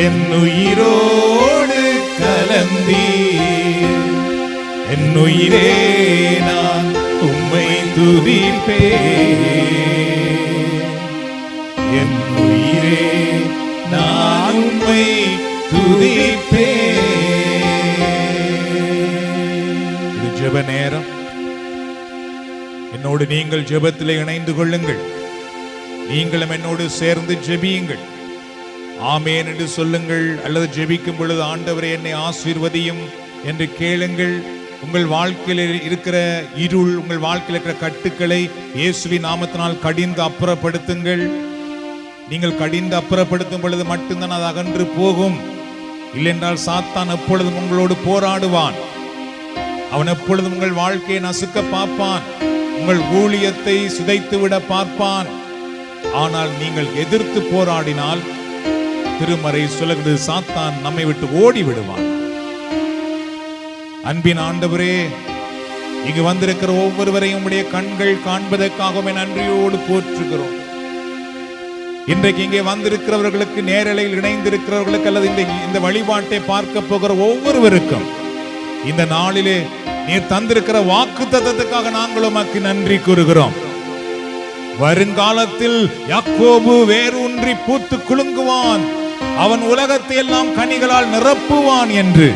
என் உயிரோடு கலந்தே, என் உயிரே நான் உம்மை துதிப்பேன். என் உயிரே நான் உம்மை இப்பொழுது நீங்கள் ஜெபத்திலே இணைந்து கொள்ளுங்கள். நீங்களும் என்னோடு சேர்ந்து ஜெபியுங்கள். ஆமேன் என்று சொல்லுங்கள். அல்லது ஜெபிக்கும் பொழுது ஆண்டவரே என்னை ஆசீர்வதியும் என்று கேளுங்கள். உங்கள் வாழ்க்கையில் இருக்கிற இருள், உங்கள் வாழ்க்கையில் இருக்கிற கட்டுக்களை இயேசுவின் நாமத்தினால் கடிந்து அப்புறப்படுத்துங்கள். நீங்கள் கடிந்து அப்புறப்படுத்தும் பொழுது மட்டும்தான் அது அகன்று போகும். இல்லென்றால் சாத்தான் எப்பொழுதும் உங்களோடு போராடுவான். அவன் எப்பொழுதும் உங்கள் வாழ்க்கையை நசுக்க பார்ப்பான், உங்கள் ஊழியத்தை சிதைத்து விட பார்ப்பான். ஆனால் நீங்கள் எதிர்த்து போராடினால் திருமறை சொல்லுகிறது, சாத்தான் நம்மை விட்டு ஓடி விடுவான். அன்பின் ஆண்டவரே, இங்கு வந்திருக்கிற ஒவ்வொருவரையும் உம்முடைய கண்கள் காண்பதற்காகவே நன்றியோடு போற்றுகிறோம். இன்றைக்கு இங்கே வந்திருக்கிறவர்களுக்கு, நேரலையில் இணைந்திருக்கிறவர்களுக்கு, அல்லது இந்த வழிபாட்டை பார்க்க போகிற ஒவ்வொருவருக்கும் இந்த நாளிலே நீர் தந்திருக்கிற வாக்குத்தத்தத்துக்காக நாங்கள் உமக்கு நன்றி கூறுகிறோம். வருங்காலத்தில் யாக்கோபு வேரூன்றி பூத்து குலுங்குவான், அவன் உலகத்தை எல்லாம் கனிகளால் நிரப்புவான் என்று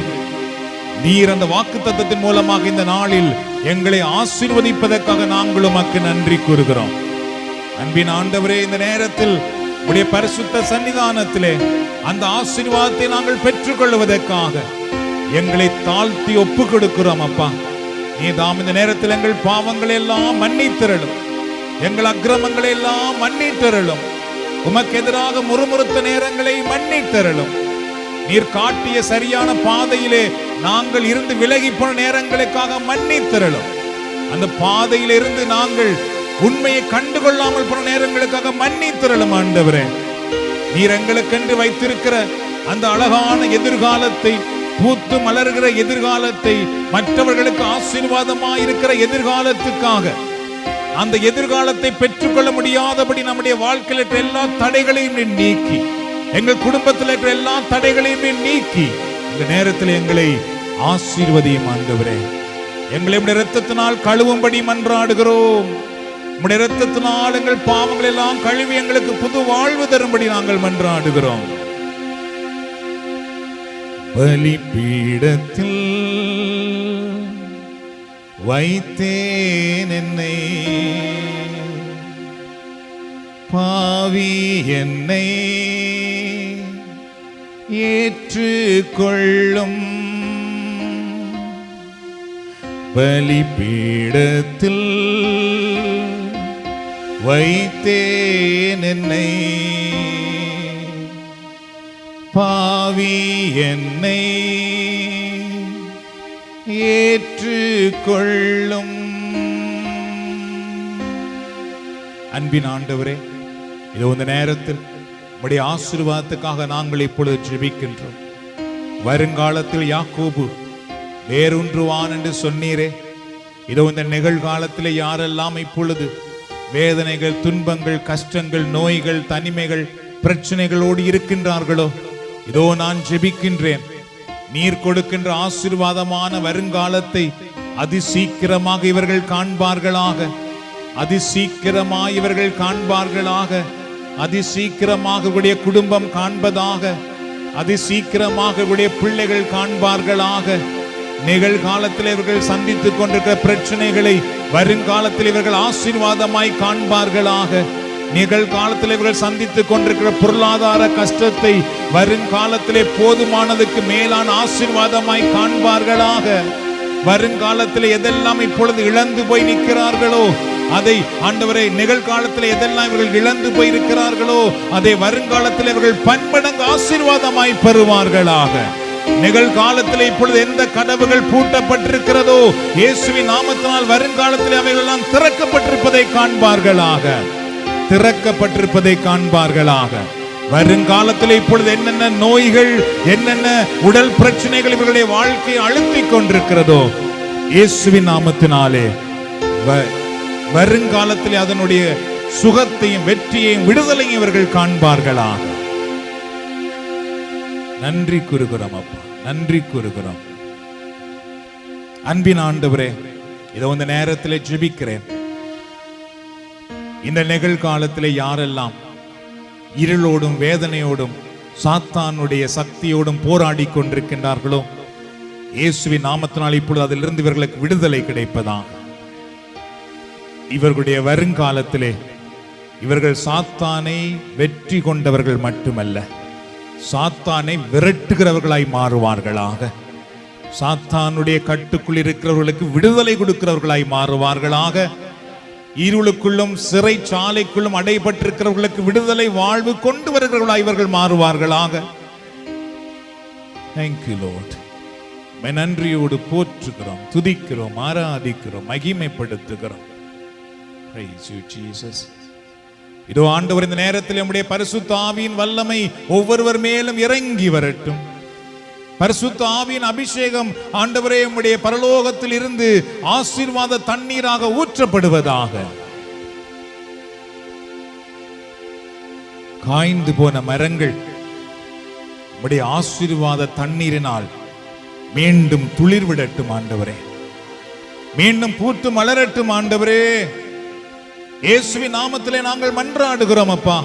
நீர் அந்த வாக்குத்தத்தத்தின் மூலமாக இந்த நாளில் எங்களை ஆசீர்வதிப்பதற்காக நாங்கள் உமக்கு நன்றி கூறுகிறோம். அன்பின் ஆண்டவரே, இந்த நேரத்தில் உடைய பரிசுத்த சன்னிதானத்திலே அந்த ஆசீர்வாதத்தை நாங்கள் பெற்றுக்கொள்வதற்காக எங்களை தாழ்த்தி ஒப்பு கொடுக்கிறோம். அப்பா, நீ தாம் இந்த நேரத்தில் எங்கள் பாவங்களை எல்லாம் மன்னித்தருளும், எங்கள் அக்கிரமங்களை எல்லாம் மன்னித்தருளும், உமக்கு எதிராக முறுமுறுத்த நேரங்களை மன்னித்தருளும். நீர் காட்டிய சரியான பாதையிலே நாங்கள் இருந்து விலகி போன நேரங்களுக்காக மன்னித்தருளும். அந்த பாதையில இருந்து நாங்கள் உண்மையை கண்டுகொள்ளாமல் போன நேரங்களுக்காக மன்னித்தருளும். ஆண்டவரே, நீர் எங்களுக்கென்று வைத்திருக்கிற அந்த அழகான எதிர்காலத்தை, பூத்து மலர்கிற எதிர்காலத்தை, மற்றவர்களுக்கு ஆசீர்வாதமாய் இருக்கிற எதிர்காலத்துக்காக, அந்த எதிர்காலத்தை பெற்றுக்கொள்ள முடியாதபடி நம்முடைய வாழ்க்கையில் இருக்கிற எல்லா தடைகளையும் நீக்கி, எங்கள் குடும்பத்தில் இருக்கிற எல்லா தடைகளையும் நீக்கி இந்த நேரத்தில் எங்களை ஆசீர்வதியும். ஆண்டவரே, எங்களை உம்முடைய இரத்தத்தினால் கழுவும்படி மன்றாடுகிறோம். உம்முடைய இரத்தத்தினால் எங்கள் பாவங்கள் எல்லாம் கழுவி எங்களுக்கு புது வாழ்வு தரும்படி நாங்கள் மன்றாடுகிறோம். பலிபீடத்தில் வைத்தேன் என்னை, பாவி என்னை ஏற்றுக்கொள்ளும். பலிபீடத்தில் வைத்தேன் என்னை, பாவி என்னை ஏற்றுக்கொள்ளும். அன்பின் ஆண்டவரே, இதோ இந்த நேரத்தில் உம்முடைய ஆசீர்வாதத்துக்காக நாங்கள் இப்பொழுது ஜெபிக்கின்றோம். வருங்காலத்தில் யாக்கோபு வேரூன்றுவான் என்று சொன்னீரே, இதோ இந்த நிகழ்காலத்தில் யாரெல்லாம் இப்பொழுது வேதனைகள், துன்பங்கள், கஷ்டங்கள், நோய்கள், தனிமைகள், பிரச்சனைகளோடு இருக்கின்றார்களோ, இதோ நான் ஜெபிக்கின்றேன். நீர் கொடுக்கின்ற ஆசீர்வாதமான வருங்காலத்தை அதிசீக்கிரமாக இவர்கள் காண்பார்களாக, அதிசீக்கிரமாக இவர்கள் காண்பார்களாக, அதிசீக்கிரமாக இவருடைய குடும்பம் காண்பதாக, அதிசீக்கிரமாக இவருடைய பிள்ளைகள் காண்பார்களாக. நிகழ்காலத்தில் இவர்கள் சந்தித்துக் கொண்டிருக்கிற பிரச்சனைகளை வருங்காலத்தில் இவர்கள் ஆசீர்வாதமாய் காண்பார்களாக. நிகழ்காலத்தில் இவர்கள் சந்தித்துக் கொண்டிருக்கிற பொருளாதார கஷ்டத்தை வருங்காலத்திலே போதுமானதுக்கு மேலான ஆசீர்வாதமாய் காண்பார்களாக. வருங்காலத்தில் எதெல்லாம் இப்பொழுது இழந்து போய் நிற்கிறார்களோ அதை, ஆண்டவரே, நிகழ்காலத்தில் எதெல்லாம் இவர்கள் இழந்து போய் இருக்கிறார்களோ அதை வருங்காலத்தில் இவர்கள் பன்மடங்கு ஆசீர்வாதமாய் பெறுவார்களாக. நிகழ்காலத்தில் இப்பொழுது எந்த கதவுகள் பூட்டப்பட்டிருக்கிறதோ இயேசுவின் நாமத்தினால் வருங்காலத்தில் அவைகள் எல்லாம் திறக்கப்பட்டிருப்பதை காண்பார்களாக, திறக்கப்பட்டிருப்பதை காண்பார்களாக. வருங்காலத்தில் இப்பொழுது என்னென்ன நோய்கள், என்னென்ன உடல் பிரச்சனைகள் இவர்களுடைய வாழ்க்கையை அழுத்திக் கொண்டிருக்கிறதோ இயேசுவின் நாமத்தினாலே வருங்காலத்தில் அதனுடைய சுகத்தையும் வெற்றியையும் விடுதலையும் இவர்கள் காண்பார்களாக. நன்றி கூறுகிறோம் அப்பா, நன்றி கூறுகிறோம். அன்பின் ஆண்டவரே, இதோ இந்த நேரத்தில் ஜெபிக்கிறேன். இந்த நிகழ்காலத்தில் யாரெல்லாம் இருளோடும் வேதனையோடும் சாத்தானுடைய சக்தியோடும் போராடி கொண்டிருக்கின்றார்களோ இயேசுவின் நாமத்தினால் இப்பொழுது அதிலிருந்து இவர்களுக்கு விடுதலை கிடைப்பதாக. இவர்களுடைய வருங்காலத்திலே இவர்கள் சாத்தானை வெற்றி கொண்டவர்கள் மட்டுமல்ல, சாத்தானை விரட்டுகிறவர்களாய் மாறுவார்களாக. சாத்தானுடைய கட்டுக்குள் இருக்கிறவர்களுக்கு விடுதலை கொடுக்கிறவர்களாய் மாறுவார்களாக. இருளுக்குள்ளும் சிறைச்சாலைக்குள்ளும் அடைபட்டிருக்கிறவர்களுக்கு விடுதலை வாழ்வு கொண்டு வருகிறவர்களாய் இவர்கள் மாறுவார்களாக. Thank you Lord. நன்றியோடு போற்றுகிறோம், துதிக்கிறோம், ஆராதிக்கிறோம், மகிமைப்படுத்துகிறோம். Praise you Jesus. இதோ ஆண்டவர், இந்த நேரத்தில் நம்முடைய பரிசுத்த ஆவியின் வல்லமை ஒவ்வொருவர் மேலும் இறங்கி வரட்டும். பரிசுத்த ஆவியின் அபிஷேகம் ஆண்டவரே நம்முடைய பரலோகத்தில் இருந்து ஆசீர்வாத தண்ணீராக ஊற்றப்படுவதாக. காய்ந்து போன மரங்கள் நம்முடைய ஆசீர்வாத தண்ணீரினால் மீண்டும் துளிர் விடட்டும் ஆண்டவரே, மீண்டும் பூத்து மலரட்டும் ஆண்டவரே. இயேசுவின் நாமத்திலே நாங்கள் மன்றாடுகிறோம் அப்பா.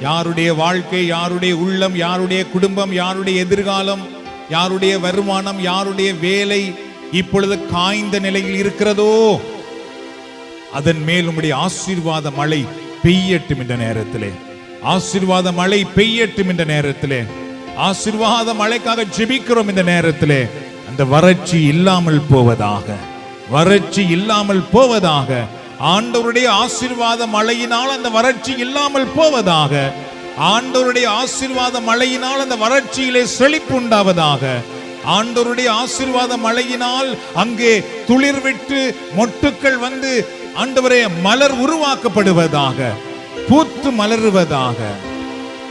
யாருடைய வாழ்க்கை, யாருடைய உள்ளம், யாருடைய குடும்பம், யாருடைய எதிர்காலம், யாருடைய வருமானம், யாருடைய வேலை இப்பொழுது காய்ந்த நிலையில் இருக்கிறதோ, அதன் மேல் உம்முடைய ஆசீர்வாத மழை பெய்யட்டும். இந்த நேரத்திலே ஆசீர்வாத மழை பெய்யட்டும். இந்த நேரத்திலே ஆசீர்வாத மழைக்காக ஜெபிக்கிறோம். இந்த நேரத்திலே அந்த வறட்சி இல்லாமல் போவதாக, வறட்சி இல்லாமல் போவதாக. ஆண்டவருடைய ஆசீர்வாத மழையினால் அந்த வறட்சி இல்லாமல் போவதாக. ஆண்டவருடைய ஆசீர்வாத மழையினால் அந்த வறட்சியிலே செழிப்பு உண்டாவதாக. ஆண்டவருடைய ஆசீர்வாத மழையினால் அங்கே துளிர் விட்டு மொட்டுக்கள் வந்து ஆண்டவரே மலர் உருவாக்கப்படுவதாக, பூத்து மலருவதாக.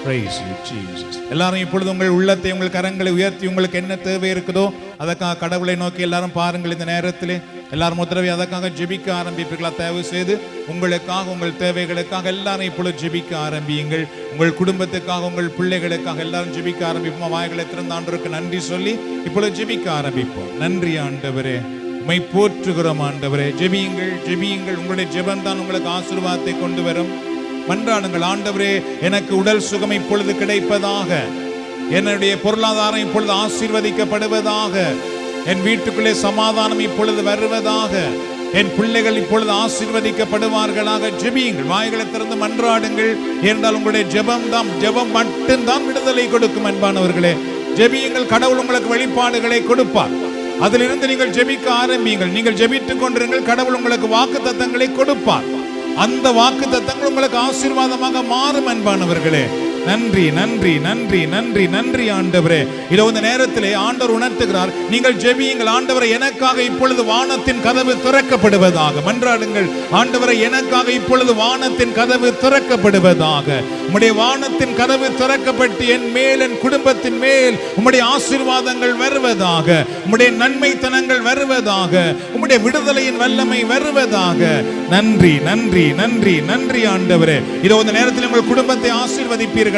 Praise you Jesus. எல்லாரும் இப்பொழுது உங்கள் உள்ளத்தை, உங்கள் கரங்களை உயர்த்தி உங்களுக்கு என்ன தேவை இருக்குதோ அதற்காக கடவுளை நோக்கி எல்லாரும் பாருங்கள். இந்த நேரத்திலே எல்லாரும் முதலவை அதற்காக ஜெபிக்க ஆரம்பிப்பீர்களா? தயவு செய்து உங்களுக்காக, உங்கள் தேவைகளுக்காக எல்லாரும் இப்பொழுது ஜெபிக்க ஆரம்பியுங்கள். உங்கள் குடும்பத்துக்காக, உங்கள் பிள்ளைகளுக்காக எல்லாரும் ஜெபிக்க ஆரம்பிப்போம். வாய்களை திறந்த ஆண்டவருக்கு நன்றி சொல்லி இப்பொழுது ஜெபிக்க ஆரம்பிப்போம். நன்றி ஆண்டவரே, உம்மை போற்றுகிறோம் ஆண்டவரே. ஜெபியுங்கள், ஜெபியுங்கள். உங்களுடைய ஜெபம் தான் உங்களுக்கு ஆசீர்வாதத்தை கொண்டு வரும். மன்றாடுங்கள். ஆண்டவரே, எனக்கு உடல் சுகம் இப்பொழுது கிடைப்பதாக, என்னுடைய பொருளாதாரம் இப்பொழுது ஆசீர்வதிக்கப்படுவதாக, என் வீட்டுக்குள்ளே சமாதானம் இப்பொழுது வருவதாக, என் பிள்ளைகள் இப்பொழுது ஆசீர்வதிக்கப்படுவார்களாக. ஜெபியுங்கள், வாய்களை திறந்து மன்றாடுங்கள். ஏனென்றால் உங்களுடைய ஜெபம் மட்டும்தான் விடுதலை கொடுக்கும். அன்பானவர்களே, ஜெபியுங்கள். கடவுள் உங்களுக்கு வெளிப்பாடுகளை கொடுப்பார். அதிலிருந்து நீங்கள் ஜெபிக்க ஆரம்பியுங்கள். நீங்கள் ஜெபித்துக் கொண்டிருங்கள். கடவுள் உங்களுக்கு வாக்கு தத்தங்களை கொடுப்பார். அந்த வாக்கு தத்தங்கள் உங்களுக்கு ஆசீர்வாதமாக மாறும். அன்பானவர்களே, நன்றி நன்றி நன்றி நன்றி நன்றி ஆண்டவரே. இதோ இந்த நேரத்திலே ஆண்டவர் உணர்த்துகிறார், நீங்கள் ஜெபியுங்கள். ஆண்டவரை, எனக்காக இப்பொழுது வானத்தின் கதவு திறக்கப்படுவதாக. மன்றாடுங்கள். ஆண்டவரை, எனக்காக இப்பொழுது வானத்தின் கதவு திறக்கப்படுவதாக. உம்முடைய வானத்தின் கதவு திறக்கப்பட்டு என் மேல், என் குடும்பத்தின் மேல் உம்முடைய ஆசீர்வாதங்கள் வருவதாக, உம்முடைய நன்மைத்தனங்கள் வருவதாக, உம்முடைய விடுதலையின் வல்லமை வருவதாக. நன்றி நன்றி நன்றி நன்றி ஆண்டவரே. இதோ இந்த நேரத்தில் உங்கள் குடும்பத்தை ஆசீர்வதிப்பீர்கள்.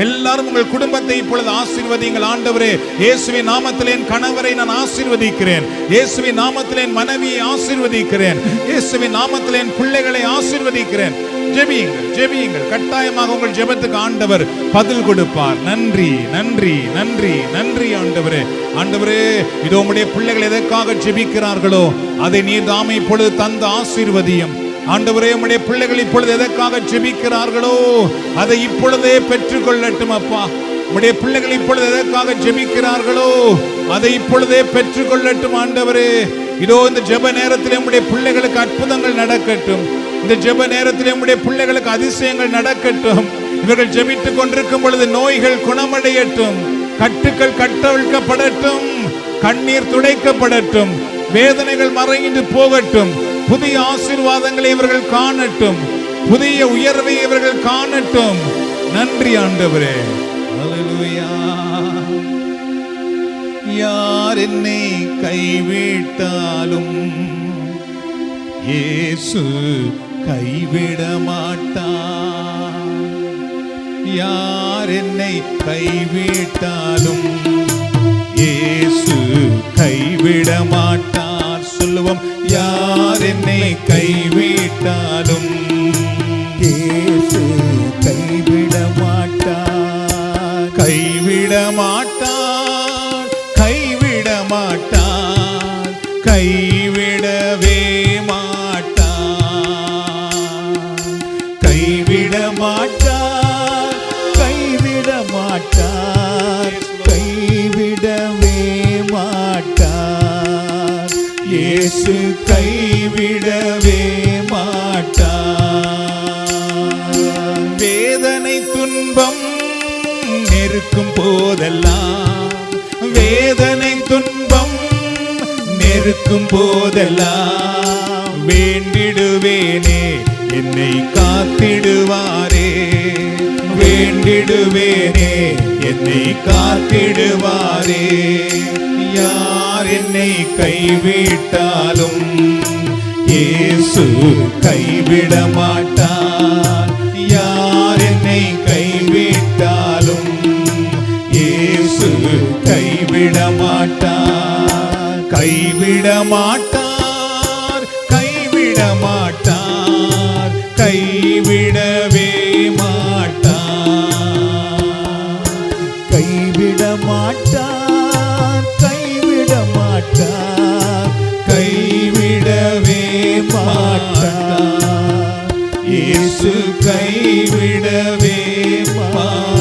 எல்லாரும் உங்கள் குடும்பத்தை இப்பொழுது ஆசீர்வதிங்கள். ஆண்டவரே, இயேசுவின் நாமத்திலே என் கணவரை நான் ஆசீர்வதிக்கிறேன். இயேசுவின் நாமத்திலே என் மனைவியை ஆசீர்வதிக்கிறேன். இயேசுவின் நாமத்திலே என் பிள்ளைகளை ஆசீர்வதிக்கிறேன். ஜெபியுங்கள், ஜெபியுங்கள். கட்டாயமாக உங்கள் ஜெபத்துக்கு ஆண்டவர் பதில் கொடுப்பார். நன்றி நன்றி நன்றி நன்றி ஆண்டவரே. ஆண்டவரே, இதோ உம்முடைய பிள்ளைகள் எதற்காக ஜெபிக்கிறார்களோ அதை நீர் தாமே இப்பொழுது தந்து ஆசீர்வதியும். ஆண்டவரே, உம்முடைய பிள்ளைகள் இப்பொழுது எதற்காக ஜெபிக்கிறார்களோ அதை இப்பொழுதே பெற்றுக் கொள்ளட்டும் அப்பா. உம்முடைய பிள்ளைகள் இப்பொழுது எதற்காக ஜெபிக்கிறார்களோ அதை இப்பொழுதே பெற்றுக் கொள்ளட்டும் ஆண்டவரே. இதோ இந்த ஜெப நேரத்திலே உம்முடைய பிள்ளைகளுக்கு அற்புதங்கள் நடக்கட்டும். இந்த ஜெப நேரத்திலே உம்முடைய பிள்ளைகளுக்கு அதிசயங்கள் நடக்கட்டும். இவர்கள் ஜெபித்துக் கொண்டிருக்கும் பொழுது நோய்கள் குணமடையட்டும், கட்டுக்கள் கட்டவிழ்க்கப்படட்டும், கண்ணீர் துடைக்கப்படட்டும், வேதனைகள் மறைந்து போகட்டும். புதிய ஆசீர்வாதங்களை இவர்கள் காணட்டும், புதிய உயர்வை இவர்கள் காணட்டும். நன்றி ஆண்டவரே. ஹல்லேலூயா. யார் என்னை கைவிட்டாலும் இயேசு கைவிட மாட்டார். யார் என்னை கைவிட்டாலும் இயேசு கைவிட மாட்டார். சொல்லுவோம். யார் என்னை கைவிட்டாலும் இயேசு கைவிட மாட்டார். கைவிட மாட்டார், கைவிட மாட்டார், கைவிடவே மாட்டார். கைவிட மாட்டார், கைவிட மாட்டார், கைவிடவே மாட்டார். இயேசு கைவிடவே மாட்டார். வேதனை துன்பம் நெருக்கும் போதெல்லாம், வேதனை துன்பம் நெருக்கும் போதெல்லாம் வேண்டிடுவேனே என்னை காத்திடுவாரே, வேண்டிடுவேனே என்னை காத்திடுவாரே. யார் என்னை கைவிட்டாலும் இயேசு கைவிட மாட்டார். யார் என்னை கைவிட்டாலும் இயேசு கைவிட மாட்டார், கைவிட மாட்டார், கைவிட மாட்டார், கைவிடவே மாட்டார். கைவிட மாட்டார், கைவிட மாட்டார், கைவிடவே மாட்டார். இயேசு கைவிடவே மாட்டார்.